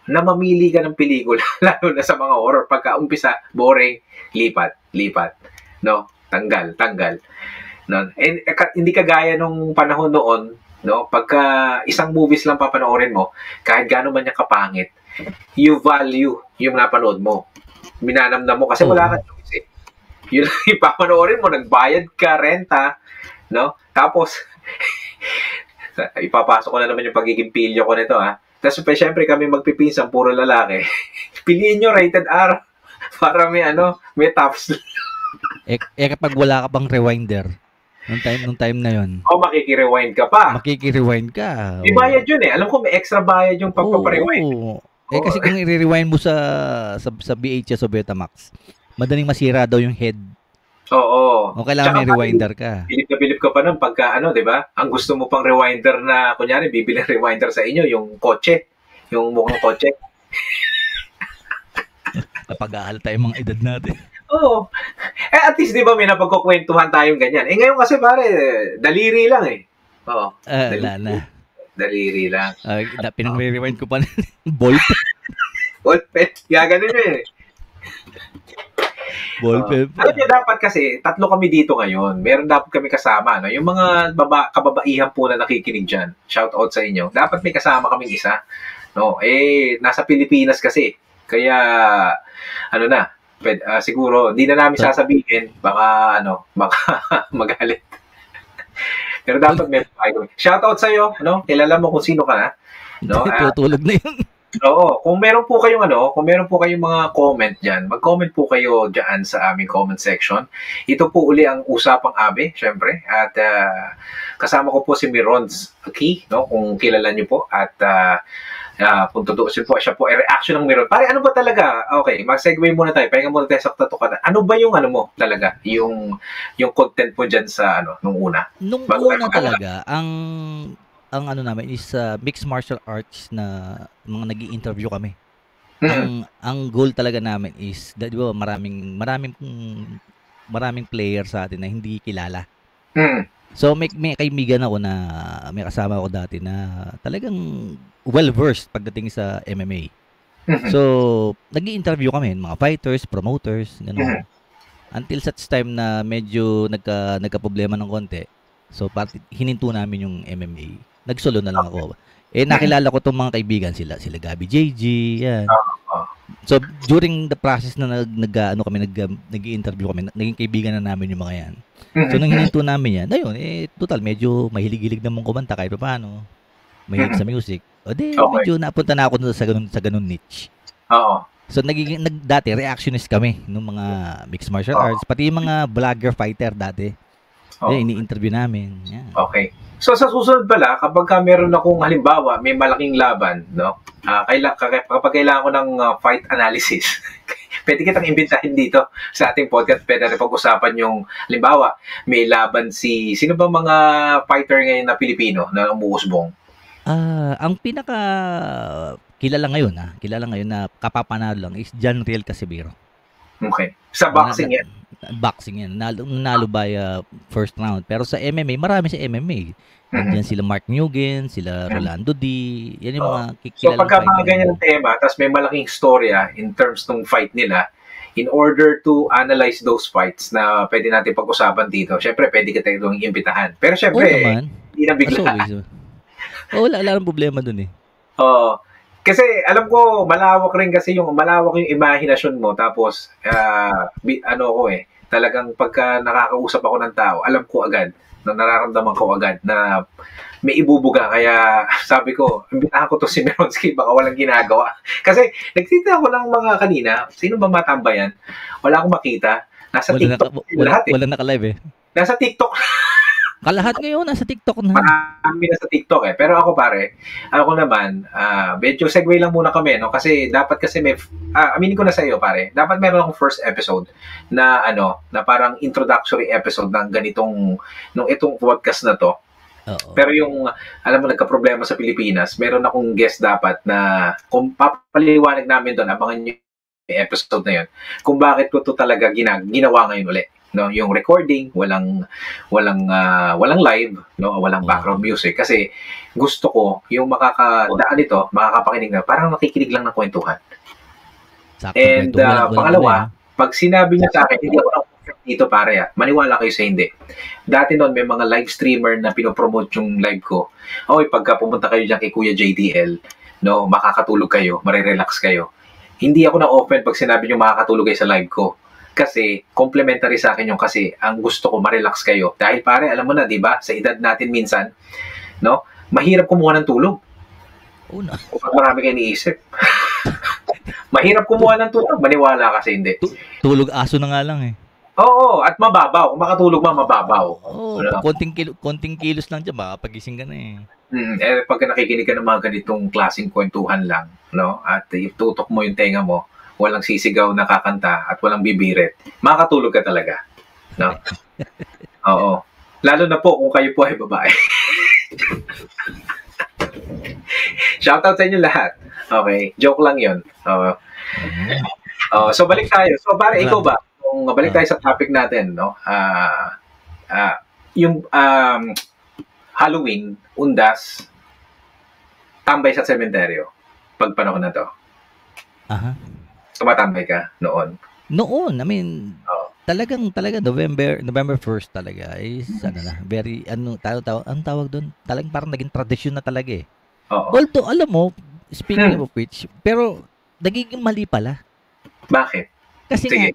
na mamili ka ng pelikula, lalo na sa mga horror. Pagka umpisa, boring, lipat. No? Tanggal. No? Hindi kagaya nung panahon noon, no? Pagka isang movies lang papanoorin mo, kahit gaano man niya kapangit, you value yung napanood mo. Minanamnam mo kasi wala kang choice eh. Yun lang yung papanoorin mo, nagbayad ka, renta, no? Tapos, ipapasok ko na naman yung pagiging pilyo ko nito, ha? Tapos, syempre, kami magpipinsang, puro lalaki. Piliin nyo rated R para may tops.
Kapag wala ka pang rewinder, nung time na yon.
Makikirewind ka pa.
Makikirewind ka.
May bayad yun eh. Alam ko may extra bayad yung pagpaparewind.
Kasi kung i-rewind mo sa VHS o Betamax, madaling masira daw yung head.
Oo.
O kailangan may rewinder ka.
Bilip ka pa nun pagka di ba? Ang gusto mo pang rewinder na, kunyari, bibili rewinder sa inyo, yung kotse. Yung mukhang kotse.
Napag-aalta yung mga edad natin.
Oo. At least, di ba, may napagkukwentuhan tayong ganyan. Ngayon kasi, pare, daliri lang eh. Oo.
Wala na.
Daliri lang.
Pinang-rewind ko pa ballpen.
Ballpen. Gaganon yun eh.
Ballpen.
Alam niyo, dapat kasi, 3 kami dito ngayon. Meron dapat kami kasama. No? Yung mga kababaihan po na nakikinig dyan, shout out sa inyo. Dapat may kasama kaming isa. No? Nasa Pilipinas kasi. Kaya, siguro, hindi na namin sasabihin, baka magalit. Pero dapat may shoutout sa iyo, kilala mo kung sino ka na. No?
Tutulog na yun.
Oo, kung meron po kayong mga comment diyan, mag-comment po kayo diyan sa aming comment section. Ito po uli ang Usapang Abe, syempre. At kasama ko po si Mirons Aki, no? Kung kilala niyo po, at kung tutuusin po, siya po ay reaction ng Miron. Pare, ano ba talaga? Okay, mag-segue muna tayo. Pahinga muna tayo sa tatukan. Ano ba yung mo talaga? Yung content mo dyan sa nung una?
Nung una talaga, ang namin is mixed martial arts na mga nag-i-interview kami. Ang goal talaga namin is, di ba, maraming player sa atin na hindi kilala. So may kaibigan ako na may kasama ako dati na talagang well-versed pagdating sa MMA. So, nag-i-interview kami, mga fighters, promoters, gano'n. Until such time na medyo nagka-problema ng konti. So, hininto namin yung MMA. Nagsolo na lang ako. Nakilala ko tong mga kaibigan sila Gabby JG, yan. So, during the process na nag-i-interview kami, naging kaibigan na namin yung mga yan. So, nang hininto namin yan, ayun, total, medyo mahilig-hilig namang kumanta kahit paano. Mahilig sa music. Medyo napunta na ako sa ganun niche.
Oo.
So, dati, reactionist kami nung mga mixed martial arts. Pati yung mga vlogger fighter dati. Ini-interview namin. Yeah.
Okay. So, sa susunod pala, kapag meron akong halimbawa, may malaking laban, no? Kapag kailangan ko ng fight analysis, pwede kitang imbitahin dito sa ating podcast. Pwede rin pag-usapan yung, halimbawa, may laban sino ba mga fighter ngayon na Pilipino na umuusbong?
Ang pinaka kilala ngayon na kapapanalo lang is John Riel Casimiro.
Okay. Sa boxing yan?
Boxing yan. Nalo by first round. Pero sa MMA, marami sa MMA. Nandiyan sila Mark Nugent, sila Rolando D. Yan yung mga kikilalang
So pagka mga ganyan ang tema, tapos may malaking storya in terms ng fight nila, in order to analyze those fights na pwede natin pag-usapan dito, syempre pwede kita itong imbitahan. Pero syempre, hindi na bigla.
Wala nang problema dun eh.
Kasi alam ko malawak yung imahinasyon mo, tapos talagang pagka nakakausap ako ng tao, alam ko agad, nararamdaman ko agad na may ibubuga. Kaya sabi ko, imbitahan ko to si Meronsky, baka walang ginagawa. Kasi nagtita ako ng mga kanina, sino ba matambayan? Wala akong makita. Nasa TikTok lahat eh.
Wala naka-live eh.
Nasa TikTok.
Kalahat ngayon nasa TikTok na.
Marami na sa TikTok eh. Pero ako pare, ako naman, medyo segue lang muna kami, no? Kasi dapat kasi may, aminin ko na sa iyo pare, dapat meron akong first episode na na parang introductory episode ng ganitong, nung itong podcast na to.
Oo.
Pero yung, alam mo, nagka-problema sa Pilipinas, meron akong guest dapat na, kung papaliwanag namin doon, abangan nyo yung episode na yun, kung bakit ko to talaga ginawa ngayon ulit. No, yung recording, walang live, no, walang background music kasi gusto ko yung makakadaan nito, makakapakinig na parang nakikinig lang ng kwentuhan. And pangalawa, pag sinabi niya sa akin, hindi ako dito pare, maniwala kayo sa hindi. Dati noon may mga live streamer na pinopromote yung live ko. Oy, pagka pumunta kayo diyan kay Kuya JDL, no, makakatulog kayo, marirelax kayo. Hindi ako na-open pag sinabi niyo makakatulog kayo sa live ko. Kasi complementary sa akin yung kasi ang gusto ko ma-relax kayo. Dahil pare, alam mo na, 'di ba? Sa edad natin minsan, no? Mahirap kumuha ng tulog.
Una.
Kapag marami kayo iniisip. Mahirap kumuha ng tulog, maniwala kasi hindi.
Tulog aso na nga lang eh.
Oo, at mababaw. Kung makatulog mababaw.
Oo, konting kilos lang dyan, baka pagising ka na eh.
Pag nakikinig ka ng mga ganitong klaseng kwentuhan lang, no? At itutok mo yung tenga mo, walang sisigaw na kakanta at walang bibirit, makakatulog ka talaga. No? Oo. Lalo na po kung kayo po ay babae. Shoutout sa inyo lahat. Okay. Joke lang yun. So, balik tayo. So, pare, ikaw ba? Kung balik tayo sa topic natin, no? Yung Halloween, undas, tambay sa sementeryo. Pag panahon na to.
Aha.
Tumatambay ka noon?
Noon, I mean, talagang November 1st talaga is very ang tawag doon, talagang parang naging tradisyon na talaga eh. Although alam mo, speaking of which, pero nagiging mali pala.
Bakit?
Kasi nga,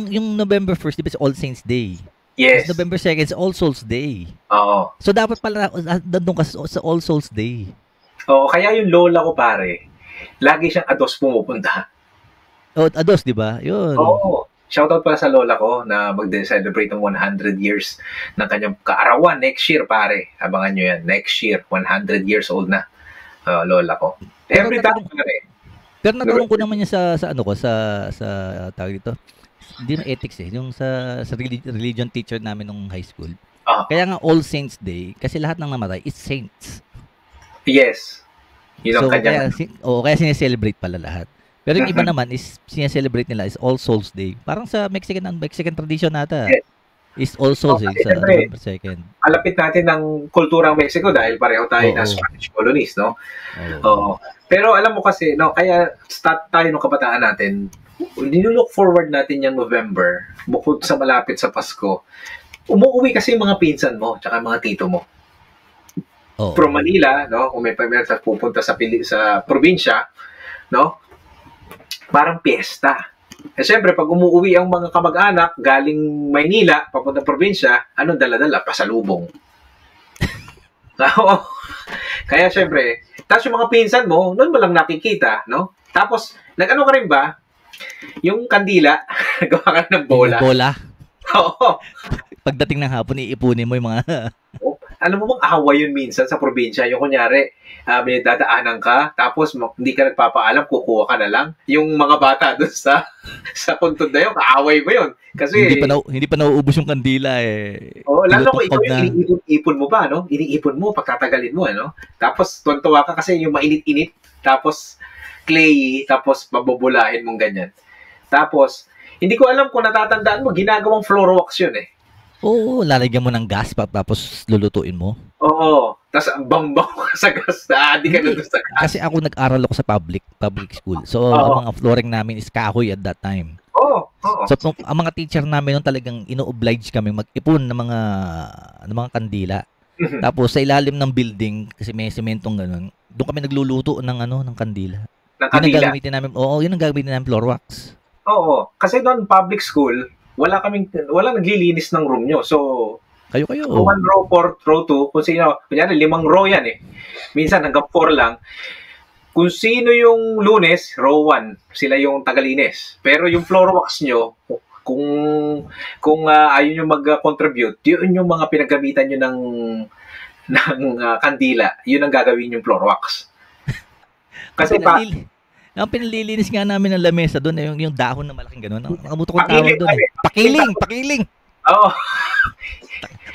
yung November 1st, di ba, All Saints Day.
Yes.
November 2nd is All Souls Day.
Oo.
So dapat pala doon ka sa All Souls Day.
Oo, kaya yung lola ko pare, lagi siyang ados pumupunta.
Ados, di ba? Yun.
Oo. Shoutout pala sa lola ko na mag-celebrate ng 100 years ng kanyang kaarawan next year, pare. Abangan nyo yan. Next year, 100 years old na lola ko. Every time pare.
Pero natanong ko naman niya sa tawag dito. Hindi na ethics eh. Yung sa religion teacher namin nung high school. Kaya nga All Saints Day, kasi lahat ng namatay is saints.
Yes. Yun ang kanya.
Kaya sineselebrate pala lahat. Pero yung iba naman is sineselebrate nila is All Souls Day. Parang sa Mexican tradition nata. Yes. Is All Souls Day sa November 2nd.
Alapit natin ng kulturang Mexico dahil pareho tayo na Spanish colonies, no? Oo. Pero alam mo kasi, no, kaya start tayo ng kabataan natin, nilook forward natin yung November, bukod sa malapit sa Pasko, umuwi kasi yung mga pinsan mo, tsaka mga tito mo. From Manila, no, kung may pamilya pupunta sa probinsya, no, parang piyesta. Siyempre, pag umuwi ang mga kamag-anak galing Maynila, papunta probinsya, anong dala-dala? Pasalubong. Kaya siyempre, tapos yung mga pinsan mo, noon mo lang nakikita, no? Tapos, nag-ano ka rin ba? Yung kandila, gawa ka ng bola.
Bola?
Oo.
Pagdating ng hapon, iipunin mo yung mga...
Alam mo bang away yun minsan sa probinsya? Yung kunyari, may dadaanan ka, tapos hindi ka nagpapaalam, kukuha ka na lang. Yung mga bata doon sa puntod na yun, kaaway mo yun. Kasi...
Hindi pa nauubos yung kandila eh.
Lalo ko ikaw yung iniipon mo ba, no? Iniipon mo, pagtatagalin mo, ano? Tapos, tuwan-tuwa ka kasi yung mainit-init, tapos clayy, tapos babubulahin mong ganyan. Tapos, hindi ko alam kung natatandaan mo, ginagawang floor wax yun eh.
Oo, lalagyan mo ng gas tapos lulutuin mo.
Oo. Tapos bambang ka sa gas. Di ka na sa gas.
Kasi ako nag-aral ako sa public school. So, ang mga flooring namin is kahoy at that time.
Oo.
So, ang mga teacher namin nun talagang ino-oblige kami mag-ipon ng mga kandila. Tapos sa ilalim ng building, kasi may sementong ganun, doon kami nagluluto ng kandila.
Ng kandila?
Yun ang gagamitin namin floor wax.
Oo. Kasi doon public school, wala naglilinis ng room nyo. So,
kayo.
1 row, 4 row 2, kung sino, kunyari 5 row yan eh. Minsan hanggang 4 lang. Kung sino yung Lunes, row 1, sila yung tagalinis. Pero yung floor wax nyo, Kung ayaw nyo mag-contribute, yun yung mga pinagamitan nyo ng kandila, yun ang gagawin yung floor wax. Kasi
ang pinalilinis nga namin ng lamesa doon, yung dahon na malaking gano'n. Nakabuto ko tawag doon eh. Pakiling! Oo.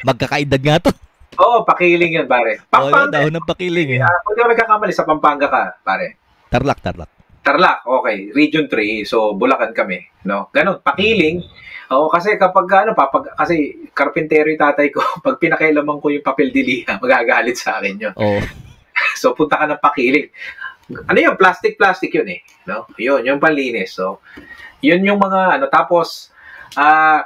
Magkakaedad nga to.
Oo, pakiling yun, pare.
Pampanga. Dahon ng pakiling eh.
Kung di ako nagkakamali, sa Pampanga ka, pare.
Tarlac,
okay. Region 3, so Bulacan kami, no? Ganon, pakiling. Oo, kasi kapag kasi karpintero yung tatay ko, pag pinakailaman ko yung papel diliha, magagalit sa akin yun.
Oo.
So punta ka ng pakiling. Ano yun? Plastic yun eh, no? Yun, yung panlinis. So, yun yung mga tapos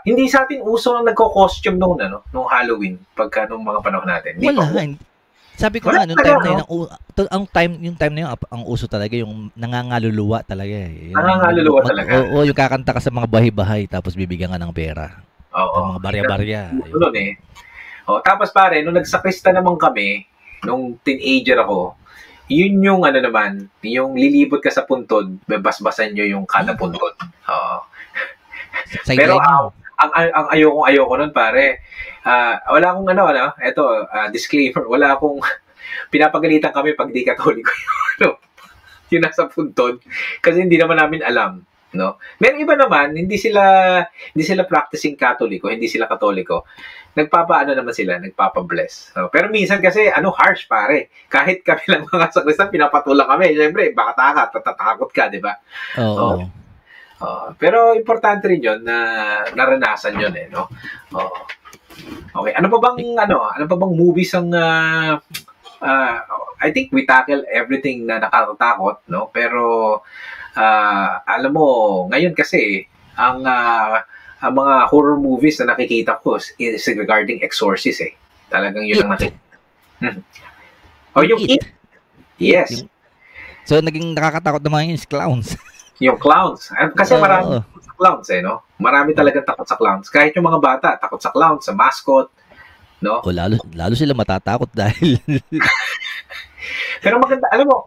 hindi sa atin uso nang nagko-costume nung Halloween pagka nung mga panahon natin.
Wala. Sabi ko nga, nung time na yun, yung time na yun, ang uso talaga, yung nangangaluluwa talaga.
Nangangaluluwa talaga.
Oo, yung kakanta ka sa mga bahay-bahay, tapos bibigyan ka ng pera.
Oo.
Mga barya-barya.
Yun eh. Tapos pare, nung nagsakrista naman kami, nung teenager ako, yun yung naman, yung lilibot ka sa puntod, babasbasan nyo yung kada puntod. Pero ang ayoko nun pare, wala akong disclaimer, wala akong pinapagalitan kami pag di Katoliko yung nasa puntod kasi hindi naman namin alam, no? Meron iba naman, hindi sila practicing Katoliko, hindi sila Katoliko. Naman sila, nagpapa-bless. So, pero minsan kasi harsh pare. Kahit kami lang mga sakristan, pinapatulang kami. Siyempre, baka tatakot ka, di ba?
Oo.
Pero importante rin 'yon na naranasan 'yon eh, no. Okay, ano pa bang movies ang I think we tackle everything na nakakatakot, no? Pero alam mo, ngayon kasi ang mga horror movies na nakikita ko is regarding exorcist eh. Talagang 'yun ang nakikita. Yung It. Yes.
So naging nakakatakot naman yung clowns.
Yung clowns. Kasi marami sa clowns eh, no? Marami talagang takot sa clowns. Kahit yung mga bata, takot sa clowns, sa mascot, no?
Lalo sila matatakot dahil...
Pero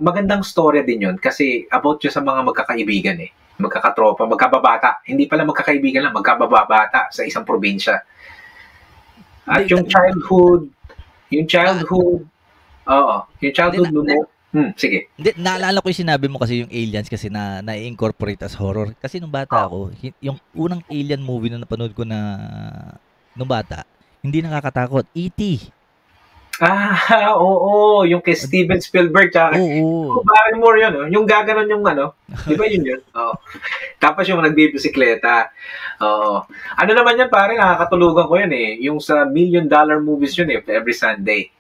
magandang storya din yun kasi about yun sa mga magkakaibigan eh. Magkakatropa, magkababata. Hindi pala magkakaibigan lang, magkababata sa isang probinsya. At yung childhood sige.
Hindi, naalala ko yung sinabi mo kasi yung aliens kasi na-incorporate as horror. Kasi nung bata ako, yung unang alien movie na napanood ko nung bata, hindi nakakatakot. E.T.
Oo. Yung kay Steven Spielberg.
Oo.
Barrymore yun. Yung gaganon yung di ba yun? Oo. Tapos yung nagbibisikleta. Oo. Ano naman yan pare, nakakatulugan ko yun eh. Yung sa $1 million movies yun eh, every Sunday.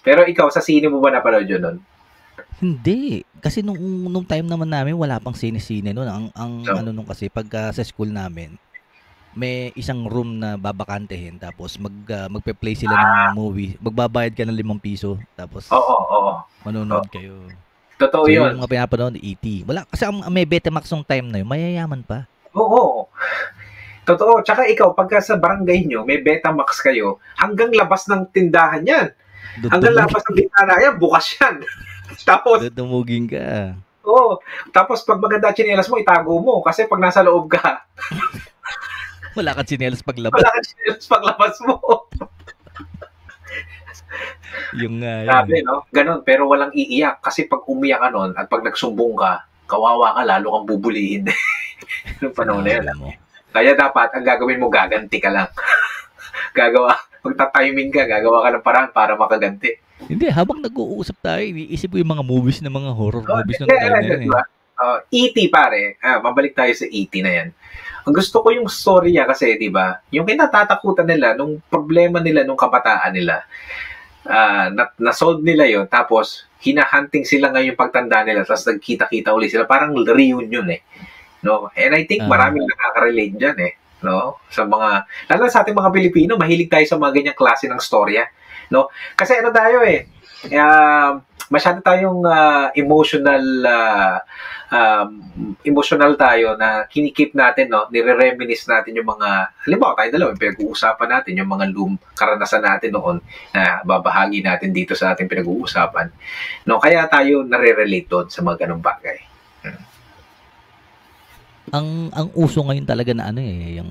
Pero ikaw, sa sine mo ba napanood yun nun?
Hindi. Kasi nung time naman namin, wala pang sine-sine nun. Nung kasi, pagka sa school namin, may isang room na babakantehin, tapos magpe-play sila ng movie. Magbabayad ka ng ₱5, tapos manonood kayo.
Totoo yun.
Yung mga pinapanood, E.T. Wala, kasi may Betamax nung time na yun, mayayaman pa.
Oo. Totoo. Tsaka ikaw, pagka sa barangay nyo, may Betamax kayo, hanggang labas ng tindahan yan. Hanggang labas ng bintana yan, bukas yan. Tapos,
dumugin ka.
Oo. Tapos, pag maganda tsinelas mo, itago mo. Kasi pag nasa loob ka,
wala kang tsinelas paglabas.
Wala kang tsinelas paglabas mo.
Yung
Grabe, no? Ganon. Pero walang iiyak. Kasi pag umiyak ka nun, at pag nagsumbong ka, kawawa ka, lalo kang bubulihin. Yung panahon na yun. Kaya dapat, ang gagawin mo, gaganti ka lang. Magta-timing ka, gagawa ka ng paraan para makaganti.
Hindi, habang nag-uusap tayo, iisip ko yung mga movies na mga horror movies na tayo na
E.T. pare, mabalik tayo sa E.T. na yan. Ang gusto ko yung story niya kasi, di ba, yung kinatatakutan nila, nung problema nila, nung kabataan nila, na-solve nila yon, tapos hinahunting sila ngayong pagtanda nila, tapos nagkita-kita ulit sila, parang reunion eh. No? And I think maraming nakaka-relate dyan eh. No? Sa mga, lalo sa ating mga Pilipino, mahilig tayo sa mga ganyang klase ng storya. No? Kasi tayo eh, masyado tayong emotional tayo na kinikip natin, no? Nire-reminisce natin yung mga, halimbawa tayo dalawa, pinag-uusapan natin yung mga karanasan natin noon na babahagi natin dito sa ating pinag-uusapan. No? Kaya tayo nare-relate doon sa mga ganung bagay.
ang uso ngayon talaga na ano yung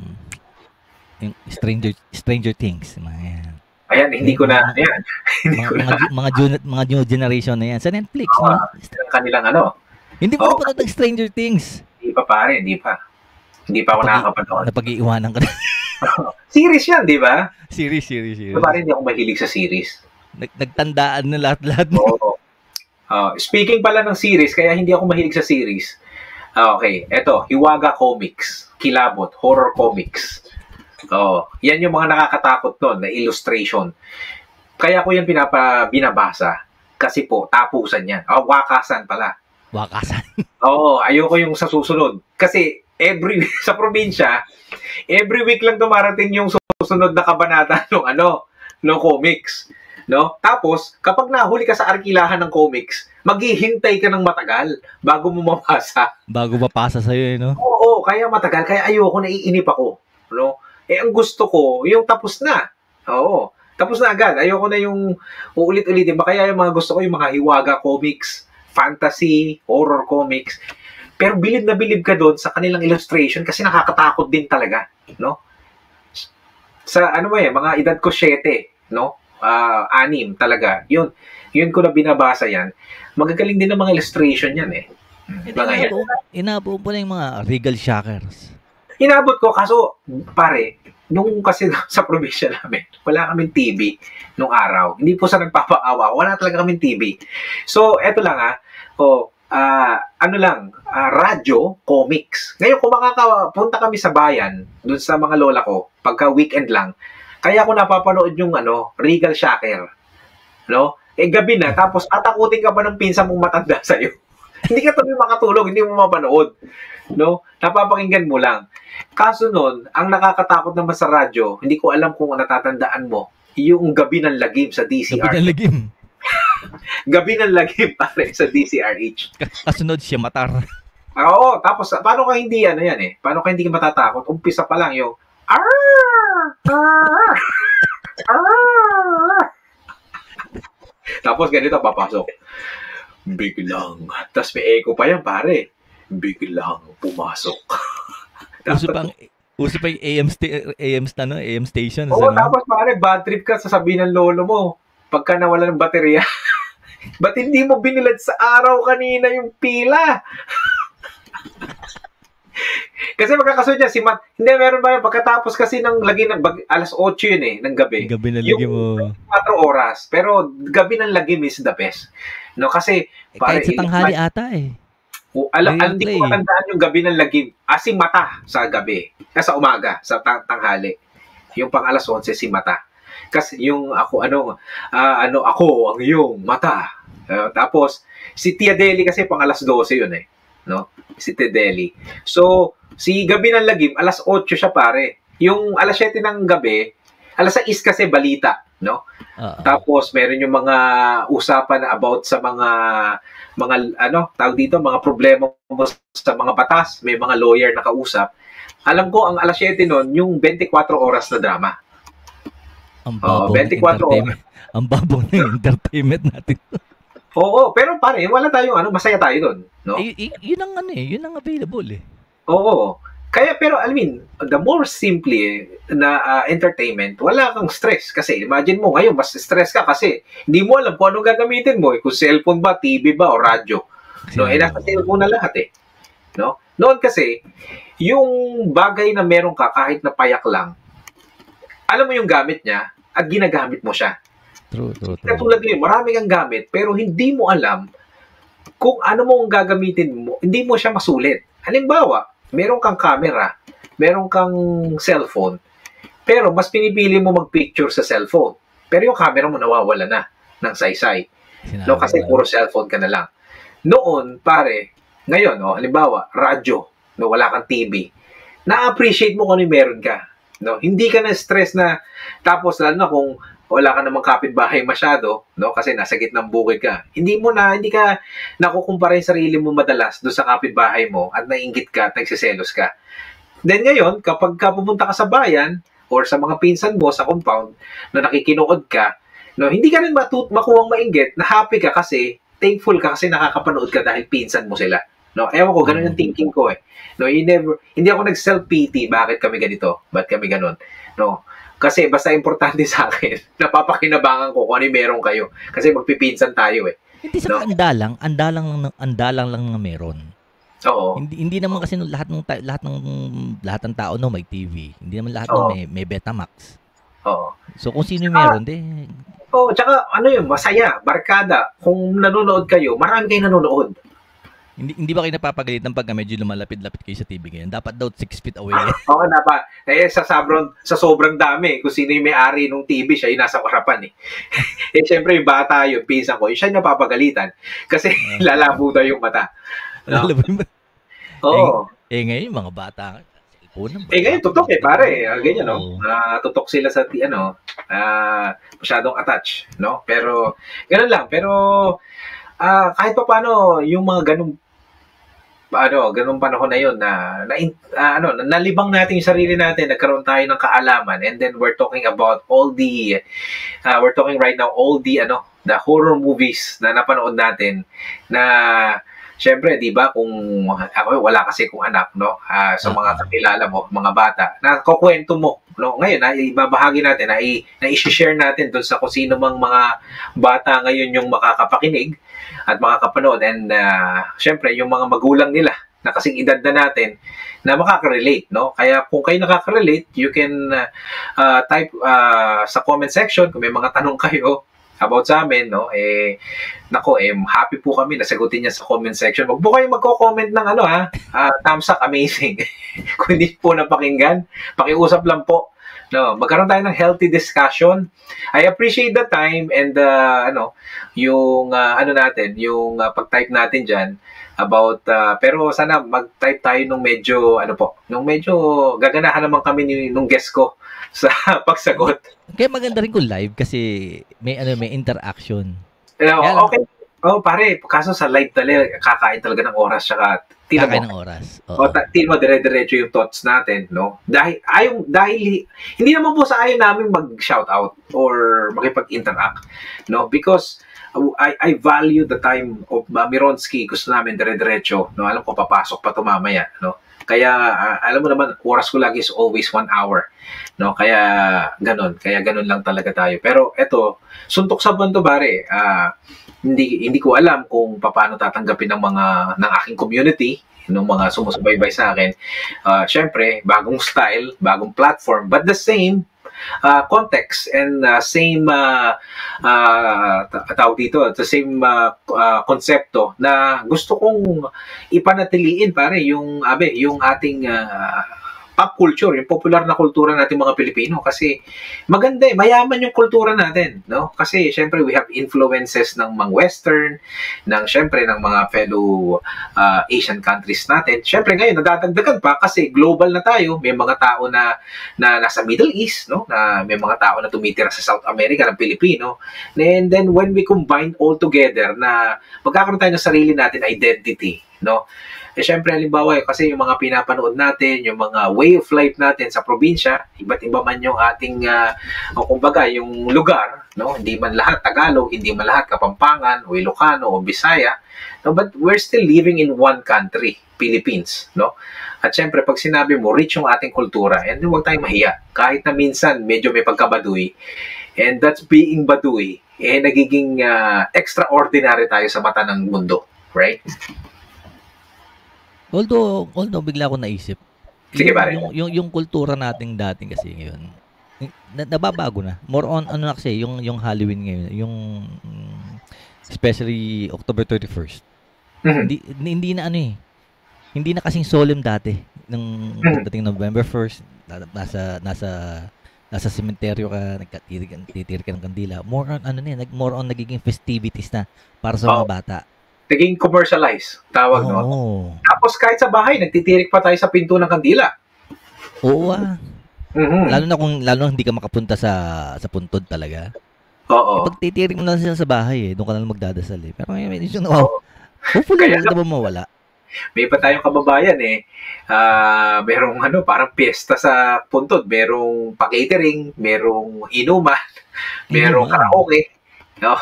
Stranger Things. Yan.
Ayan, hindi ko na, ayan.
Mga new generation na yan. Sa Netflix, no?
Ang kanilang ano.
Hindi mo napanood ng Stranger Things.
Hindi pa pare, hindi pa. Hindi pa ako nakakapanood.
Napag-iiwanan ka na.
Series yan, di ba?
Series.
So, pare, hindi ako mahilig sa series.
Nagtandaan na lahat-lahat.
Oo. Speaking pala ng series, kaya hindi ako mahilig sa series. Okay, eto, Hiwaga Comics. Kilabot, horror comics. Yan yung mga nakakatakot nun na illustration. Kaya ko yan binabasa. Kasi po, tapusan yan. Wakasan pala.
Wakasan.
Ayoko yung sa susunod. Kasi sa probinsya, every week lang dumarating yung susunod na kabanata ng comics. No? Tapos, kapag nahuli ka sa arkilahan ng comics, maghihintay ka ng matagal bago mo mabasa.
Bago mapasa sa'yo, no?
Oo, kaya matagal. Kaya ayoko, naiinip ako. No? Ang gusto ko, yung tapos na. Oo, tapos na agad. Ayoko na yung uulit-ulitin. Kaya yung mga gusto ko, yung mga hiwaga comics, fantasy, horror comics. Pero bilib na bilib ka doon sa kanilang illustration kasi nakakatakot din talaga. No? Sa mga edad ko 7, no? 6 talaga. Yun ko na binabasa yan. Magagaling din ang mga illustration yan eh.
Inabuo po na yung mga Regal Shockers.
Inabot ko, kaso, pare, nung kasi sa probinsya namin, wala kaming TV nung araw. Hindi po sa nagpapaawa, wala talaga kaming TV. So, eto lang radyo, comics. Ngayon, kung makakapunta kami sa bayan, dun sa mga lola ko, pagka weekend lang, kaya ako napapanood yung Regal Shocker. No? Gabi na, tapos atakutin ka ba ng pinsan mong matanda sa'yo? Hindi ka tabi makatulog, hindi mo mapanood. No? Napapakinggan mo lang. Kaso nun, ang nakakatakot naman sa radyo, hindi ko alam kung natatandaan mo, yung Gabi ng Lagim sa DCR.
Gabi ng Lagim.
Gabi ng Lagim, pare, sa DCRH.
Kasunod siya, Matar.
Oo, tapos, paano ka hindi Paano ka hindi matatakot? Umpisa pa lang yung, tapos ganito, papasok. Biglang. Tapos may echo pa yan, pare. Biglang pumasok.
Uso pa yung AM station.
Tapos pare, bad trip ka, sasabihin ng lolo mo, pagka nawala ng baterya, ba't hindi mo binilad sa araw kanina yung pila? Kasi magkakasunod niya, hindi, meron ba yun, pagkatapos kasi alas 8 yun ng gabi.
Gabi ng Lagim mo.
4 oras, pero Gabi ng Lagim is the best. No, kasi,
kahit sa tanghali ata
hindi ko matandaan yung Gabi ng Lagim. Si Mata sa gabi. Sa umaga, sa tanghali. Yung pang alas 11, si Mata. Kasi yung ako ang iyong mata. Tapos, si Tia Deli kasi pang alas 12 yun no? Si Tia Deli. So, si Gabi ng Lagim, alas 8 siya pare. Yung alas 7 ng gabi, alas 6 kasi balita, no? Tapos meron yung mga usapan about sa mga tawag dito, mga problema mo sa mga batas, may mga lawyer na kausap. Alam ko ang alas 7 noon, yung 24 oras na drama.
Ang babong 24 oras. Ang babong ng entertainment natin.
Oo, pero pare, wala tayong masaya tayo doon, no?
Yun ang available
Oo. Kaya pero the more simply na entertainment, wala kang stress kasi imagine mo ngayon mas stress ka kasi hindi mo alam kung anong gagamitin mo, kung cellphone ba, TV ba o radyo. No, nasa cellphone na lahat no? Noon kasi yung bagay na meron ka kahit na payak lang, alam mo yung gamit niya at ginagamit mo siya.
True.
Katulad ngayon, marami kang gamit pero hindi mo alam kung ano mong gagamitin mo, hindi mo siya masulit. Halimbawa, meron kang camera, meron kang cellphone, pero mas pinipili mo mag-picture sa cellphone. Pero yung camera mo nawawala na ng saysay. No, kasi puro cellphone ka na lang. Noon, pare, ngayon, halimbawa, radyo, no, wala kang TV, na-appreciate mo kung ano meron ka. No? Hindi ka na stress na, tapos lalo na kung wala ka namang kapitbahay masyado, no? Kasi nasa gitnang bukid ka. Hindi ka nakukumpara yung sarili mo madalas doon sa kapitbahay mo at naiinggit ka at nagsiselos ka. Then ngayon, kapag pupunta ka sa bayan or sa mga pinsan mo sa compound na nakikinood ka, no, hindi ka rin makuhang mainggit na happy ka kasi thankful ka kasi nakakapanood ka dahil pinsan mo sila. No, ewan ko, ganun yung thinking ko eh. No, hindi ako nag-self-pity, bakit kami ganito? Ba't kami ganun? No, kasi basta importante sa akin, napapakinabangan ko kung ano yung meron kayo. Kasi magpipinsan tayo eh.
Hindi sa
No?
andalang lang na meron.
Oo.
Hindi naman kasi lahat ng tao no may TV. Hindi naman lahat
Oo.
no may Betamax.
Oo.
So kung sino yung meron,
Tsaka ano yun, masaya, barkada. Kung nanonood kayo, marami kayong nanonood.
hindi ba kayo napapagalitan pag medyo lumalapit-lapit kayo sa TV ngayon? Dapat daw 6 feet away.
Oo, sa sobrang dami, kung sino yung may-ari ng TV, siya yung nasa harapan eh. Siyempre yung bata yung pinsan ko, siya yung napapagalitan. Kasi lalabo daw yung mata. No? Oo.
Ngayon yung mga bata, cellphone.
Ngayon, tutok pare. Ganyan, no? Tutok sila sa, masyadong attached, no? Pero, ganun lang. Pero, kahit pa paano, yung mga ganung panahon na yun nalibang natin yung sarili natin, nagkaroon tayo ng kaalaman, and then we're talking about we're talking right now all the horror movies na napanood natin na syempre, di ba, kung ako wala kasi kung anak, no? Sa mga kakilala mo, mga bata, na kukwento mo, no? Ngayon, ibabahagi natin, i-share natin doon sa kung sino mang mga bata ngayon yung makakapakinig at makakapanood, and syempre, yung mga magulang nila na kasing edad na natin na makaka-relate, no? Kaya kung kayo nakaka-relate, you can type sa comment section kung may mga tanong kayo about sa amin, no? Happy po kami na sagutin niya sa comment section. Wag po kayo magko-comment ng thumbs up, amazing. Kung hindi po napakinggan, pakiusap lang po. No, magkaroon tayo ng healthy discussion. I appreciate the time and yung pag-type natin diyan about pero sana mag-type tayo nung medyo gaganahan naman kami nung guest ko sa pagsagot.
Kaya maganda rin kung live kasi may interaction.
Okay. Pare, kaso sa live talaga kakain talaga ng oras tsaka
kakain ng oras.
Tino dire-diretso yung thoughts natin, no? Dahil hindi naman po sa ayaw namin mag-shout out or makipag-interact, no? Because I value the time of Mironsky. Gusto namin dire-diretso, no? Alam ko papasok pa to mamaya, no? Kaya alam mo naman, oras ko lagi is always 1 hour, no? Kaya ganun lang talaga tayo. Pero eto, suntok sa buwan pare. Hindi ko alam kung paano tatanggapin ng aking community, ng mga sumusubaybay sa akin. Syempre, bagong style, bagong platform, but the same context and same the same konsepto na gusto kong ipanatiliin pare, yung ating pop culture, yung popular na kultura natin mga Pilipino, kasi maganda mayaman yung kultura natin, no? Kasi syempre we have influences ng mga Western, syempre ng mga fellow Asian countries natin. Syempre ngayon nadadagdagan pa kasi global na tayo, may mga tao na nasa Middle East, no? Na may mga tao na tumitira sa South America ng Pilipino. And then when we combine all together na magkakaroon tayo ng sarili natin identity, no? Syempre, halimbawa, kasi yung mga pinapanood natin, yung mga way of life natin sa probinsya, iba't iba man yung ating, kumbaga, yung lugar, no? Hindi man lahat Tagalog, hindi man lahat Kapampangan, o Ilocano, o Bisaya, no? But we're still living in one country, Philippines, no? At syempre, pag sinabi mo, rich yung ating kultura, and huwag tayong mahiya. Kahit na minsan, medyo may pagkabaduy, and that's being baduy, nagiging extraordinary tayo sa mata ng mundo, right?
Although bigla ko naisip.
Sige, pare.
Yung kultura nating dating kasi ngayon, nababago na. More on kasi yung Halloween ngayon, yung especially October 31st. Hindi na hindi na kasing solemn dati nung dating November 1st, nasa sementeryo ka, nagtitirik ka ng kandila. More on nagiging festivities na para sa mga bata.
Naging commercialized, tawag, no? Tapos kahit sa bahay, nagtitirik pa tayo sa pinto ng kandila.
Oo, Lalo na hindi ka makapunta sa puntod talaga.
Oo.
Pag titirik mo na sila sa bahay, doon ka na magdadasal eh. Pero ngayon, hopefully, wala na ba mawala?
May pa tayong kababayan merong parang piyesta sa puntod, merong pa-catering, merong inuman, merong karaoke. No?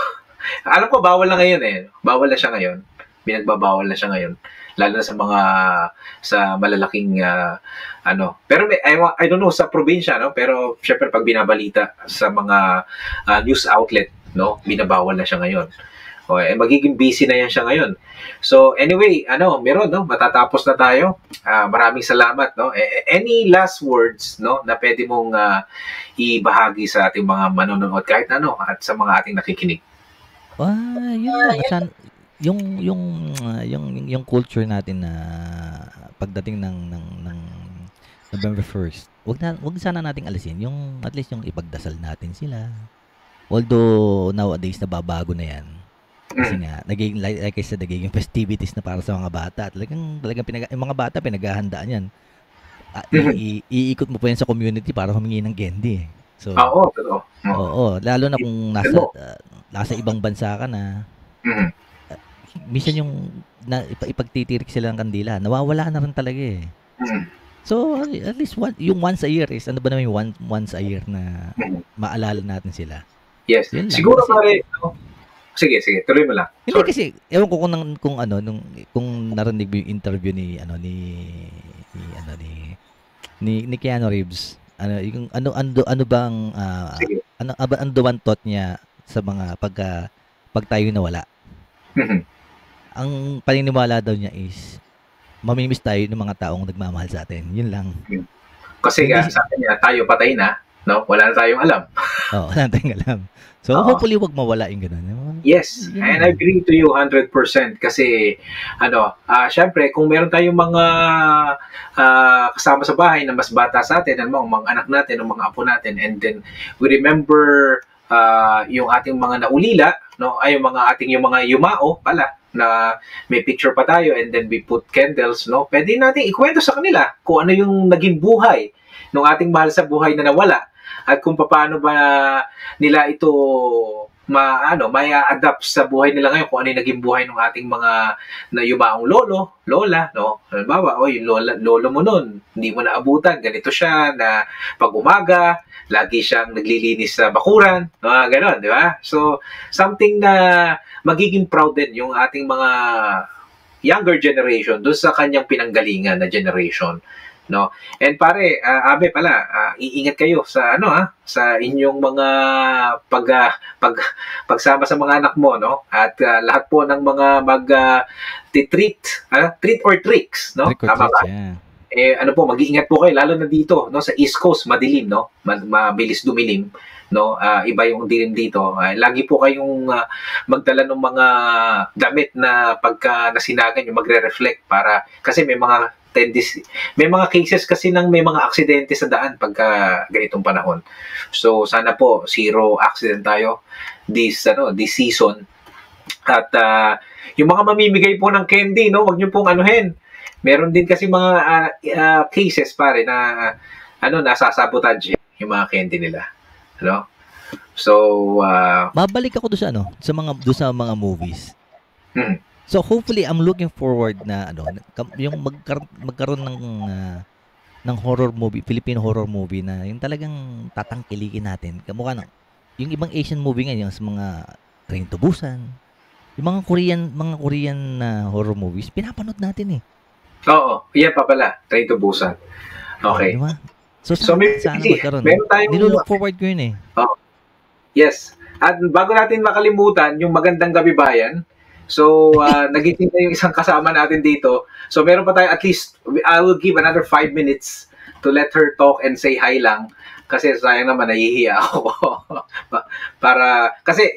Alam ko, bawal na ngayon Bawal na siya ngayon. Pinagbabawal na siya ngayon. Lalo na sa malalaking pero I don't know sa probinsya, no, pero syempre pag binabalita sa mga news outlet, no, binabawal na siya ngayon. Okay, magiging busy na yan siya ngayon. So anyway, meron, no, matatapos na tayo. Maraming salamat, no. Any last words, no, na pwede mong ibahagi sa ating mga manonood kahit at sa mga ating nakikinig?
Yung culture natin na pagdating ng November 1st, wag sana nating alisin yung at least yung ipagdasal natin sila. Although nowadays nababago na yan. Kasi nga nagiging like I said, nagiging festivities na para sa mga bata. Talagang yung mga bata pinaghahandaan yan. Iikot mo pa yan sa community para humingi ng candy. So, oo, lalo na kung nasa ibang bansa ka na. Minsan yung ipagtitirik sila ng kandila, nawawala na rin talaga eh. So, at least yung once a year is, ano ba naman yung once a year na maalala natin sila?
Yes. Siguro pare, Sige, tuloy mo lang.
Hindi kasi, ewan ko kung narinig mo yung interview ni Keanu Reeves. Ano bang ano one thought niya sa mga pag tayo nawala? Ang paniniwala daw niya is mamimiss tayo ng mga taong nagmamahal sa atin. Yun lang.
Kasi sabi niya, tayo patay na, no? Wala na tayong alam.
Wala na tayong alam. So, hopefully wag mawala yung ganun.
Yes, and I agree to you 100% kasi syempre kung meron tayong mga kasama sa bahay na mas bata sa atin, mga anak natin, mga apo natin, and then we remember yung ating mga naulila, no, ay yung mga yumao pala na may picture pa tayo, and then we put candles, no, pwede natin ikwento sa kanila kung ano yung naging buhay ng ating mahal sa buhay na nawala. At kung paano ba nila ito may adapt sa buhay nila ngayon, kung ano yung naging buhay ng ating mga yumaong lola, no? Halimbawa, yung lolo mo nun, hindi mo naabutan, ganito siya na pag umaga, lagi siyang naglilinis sa bakuran, gano'n, di ba? So, something na magiging proud din yung ating mga younger generation doon sa kanyang pinanggalingan na generation. No. And pare, Abe pala, iingat kayo sa sa inyong mga pagsama sa mga anak mo, no? At lahat po ng mga treat or tricks, no? Tama ba? Yeah. Mag-iingat po kayo lalo na dito, no, sa East Coast, madilim, no? Mabilis dumilim, no? Iba yung dilim dito. Lagi po kayong magdala ng mga damit na pagka nasinagan yung magre-reflect para kasi may mga cases kasi may mga aksidente sa daan pagka ganitong panahon. So sana po zero accident tayo this season. At yung mga mamimigay po ng candy, no, wag niyo pong anuhin. Meron din kasi mga cases pare na nasasabotage yung mga candy nila. No? So
mabalik ako doon sa mga movies. So hopefully I'm looking forward na yung magkaroon ng horror movie, Filipino horror movie na yung talagang tatangkilikin natin. Kamukha yung ibang Asian movie ngayon sa mga Train to Busan. Yung mga Korean na horror movies pinapanood natin eh.
Oo, yan pa pala, Train to Busan. Okay.
Diba? So sana magkaroon. Nilook forward ko yun eh.
Oh. Yes. At bago natin makalimutan yung Magandang Gabi Bayan, so, nagising na yung isang kasama natin dito. So, meron pa tayo at least, I will give another 5 minutes to let her talk and say hi lang. Kasi sayang naman, nahihiya ako. Kasi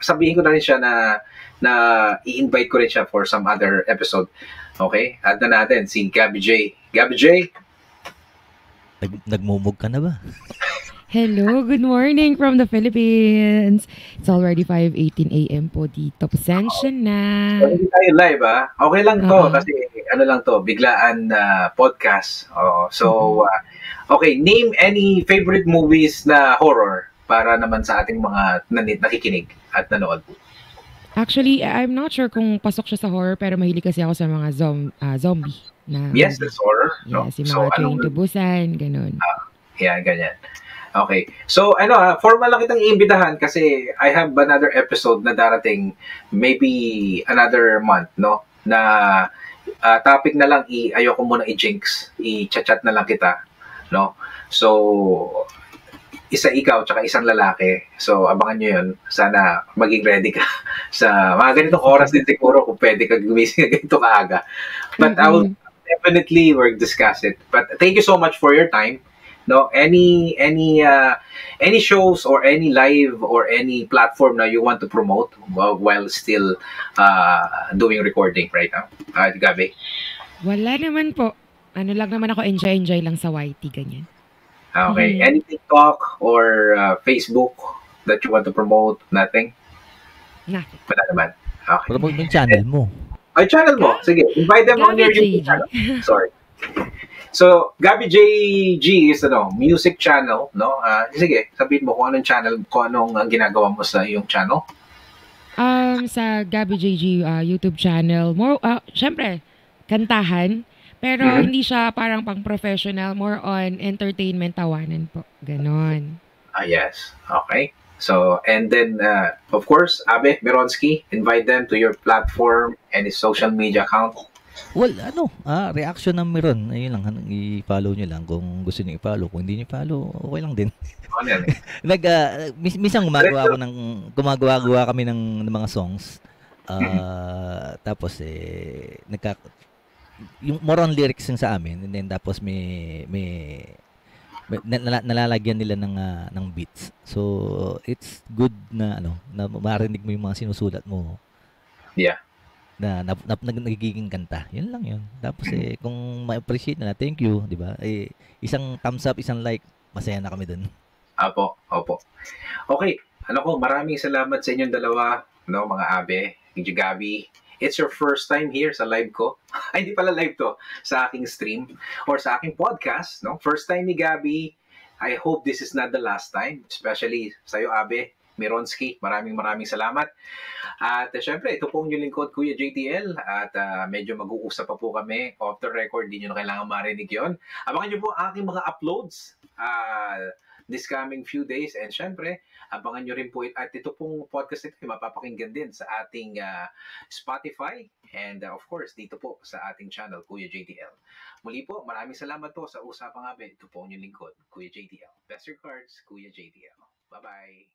sabihin ko na rin siya na i-invite ko rin siya for some other episode. Okay? Add na natin si Gabby J. Gabby J?
Nagmumug ka na ba?
Hello, good morning from the Philippines. It's already 5:18 a.m. po dito. Pasensya na.
Hindi tayo live, Okay lang to kasi lang to, biglaan podcast. Okay, name any favorite movies na horror para naman sa ating mga nakikinig at nanood.
Actually, I'm not sure kung pasok siya sa horror pero mahilig kasi ako sa mga zombie.
Yes, that's horror.
Yes, yung mga Train to Busan, ganun.
Ganyan. Okay. So, formal lang kitang iimbitahan kasi I have another episode na darating maybe another month, no? Na topic na lang ayoko muna i-jinx. I-chat na lang kita, no? So, isa ikaw tsaka isang lalaki. So, abangan nyo yun. Sana maging ready ka sa mga ganitong oras din siguro kung pwede ka gumising na ganito kaaga. But I will definitely we'll discuss it. But thank you so much for your time. No, any shows or any live or any platform na you want to promote while still doing recording right now, Gabi?
Wala naman po. Ano lang naman ako, enjoy lang sa YT, ganyan.
Okay. Any TikTok or Facebook that you want to promote? Nothing?
Nothing.
Wala naman. Okay.
Promote yung channel mo.
Ay, channel mo. Sige, invite them on your YouTube channel. Sorry. So, Gabby JG is music channel, no? Sige, sabihin mo kung anong channel, kung anong ginagawa mo sa iyong channel.
Sa Gabby JG YouTube channel, more syempre kantahan, pero hindi siya parang pang-professional, more on entertainment, tawanan po. Ganon.
Yes. Okay. So, and then, of course, Abe Mironski, invite them to your platform and his social media account.
Well, reaction ng Meron, ayun lang, i-follow nyo lang kung gusto niyo i-follow. Kung hindi niyo i-follow, okay lang din.
Ano yan eh?
Minsan gumagawa kami ng mga songs. Tapos yung more on lyrics yung sa amin, and then tapos may nalalagyan nila ng beats. So it's good na na marinig mo yung mga sinusulat mo.
Yeah.
Na nagiging kanta. Yun lang yun. Tapos kung ma-appreciate na, thank you, di ba? Isang thumbs up, isang like, masaya na kami dun.
Opo. Okay. Maraming salamat sa inyong dalawa, mga Abe, DJ Gabi. It's your first time here sa live ko. Ay, hindi pala live to. Sa aking stream or sa aking podcast, no? First time ni Gabi. I hope this is not the last time. Especially sa'yo, Abe Mironski. Maraming salamat. At syempre, ito po yung lingkod, Kuya JTL. At medyo mag-uusap pa po kami off the record. Hindi nyo na kailangan marinig yun. Abangan nyo po ang aking mga uploads this coming few days. And syempre, abangan nyo rin po. At ito pong podcast ito, mapapakinggan din sa ating Spotify. And of course, dito po sa ating channel, Kuya JTL. Muli po, maraming salamat po sa Usapang Abe. Ito po yung lingkod, Kuya JTL. Best regards, Kuya JTL. Bye-bye.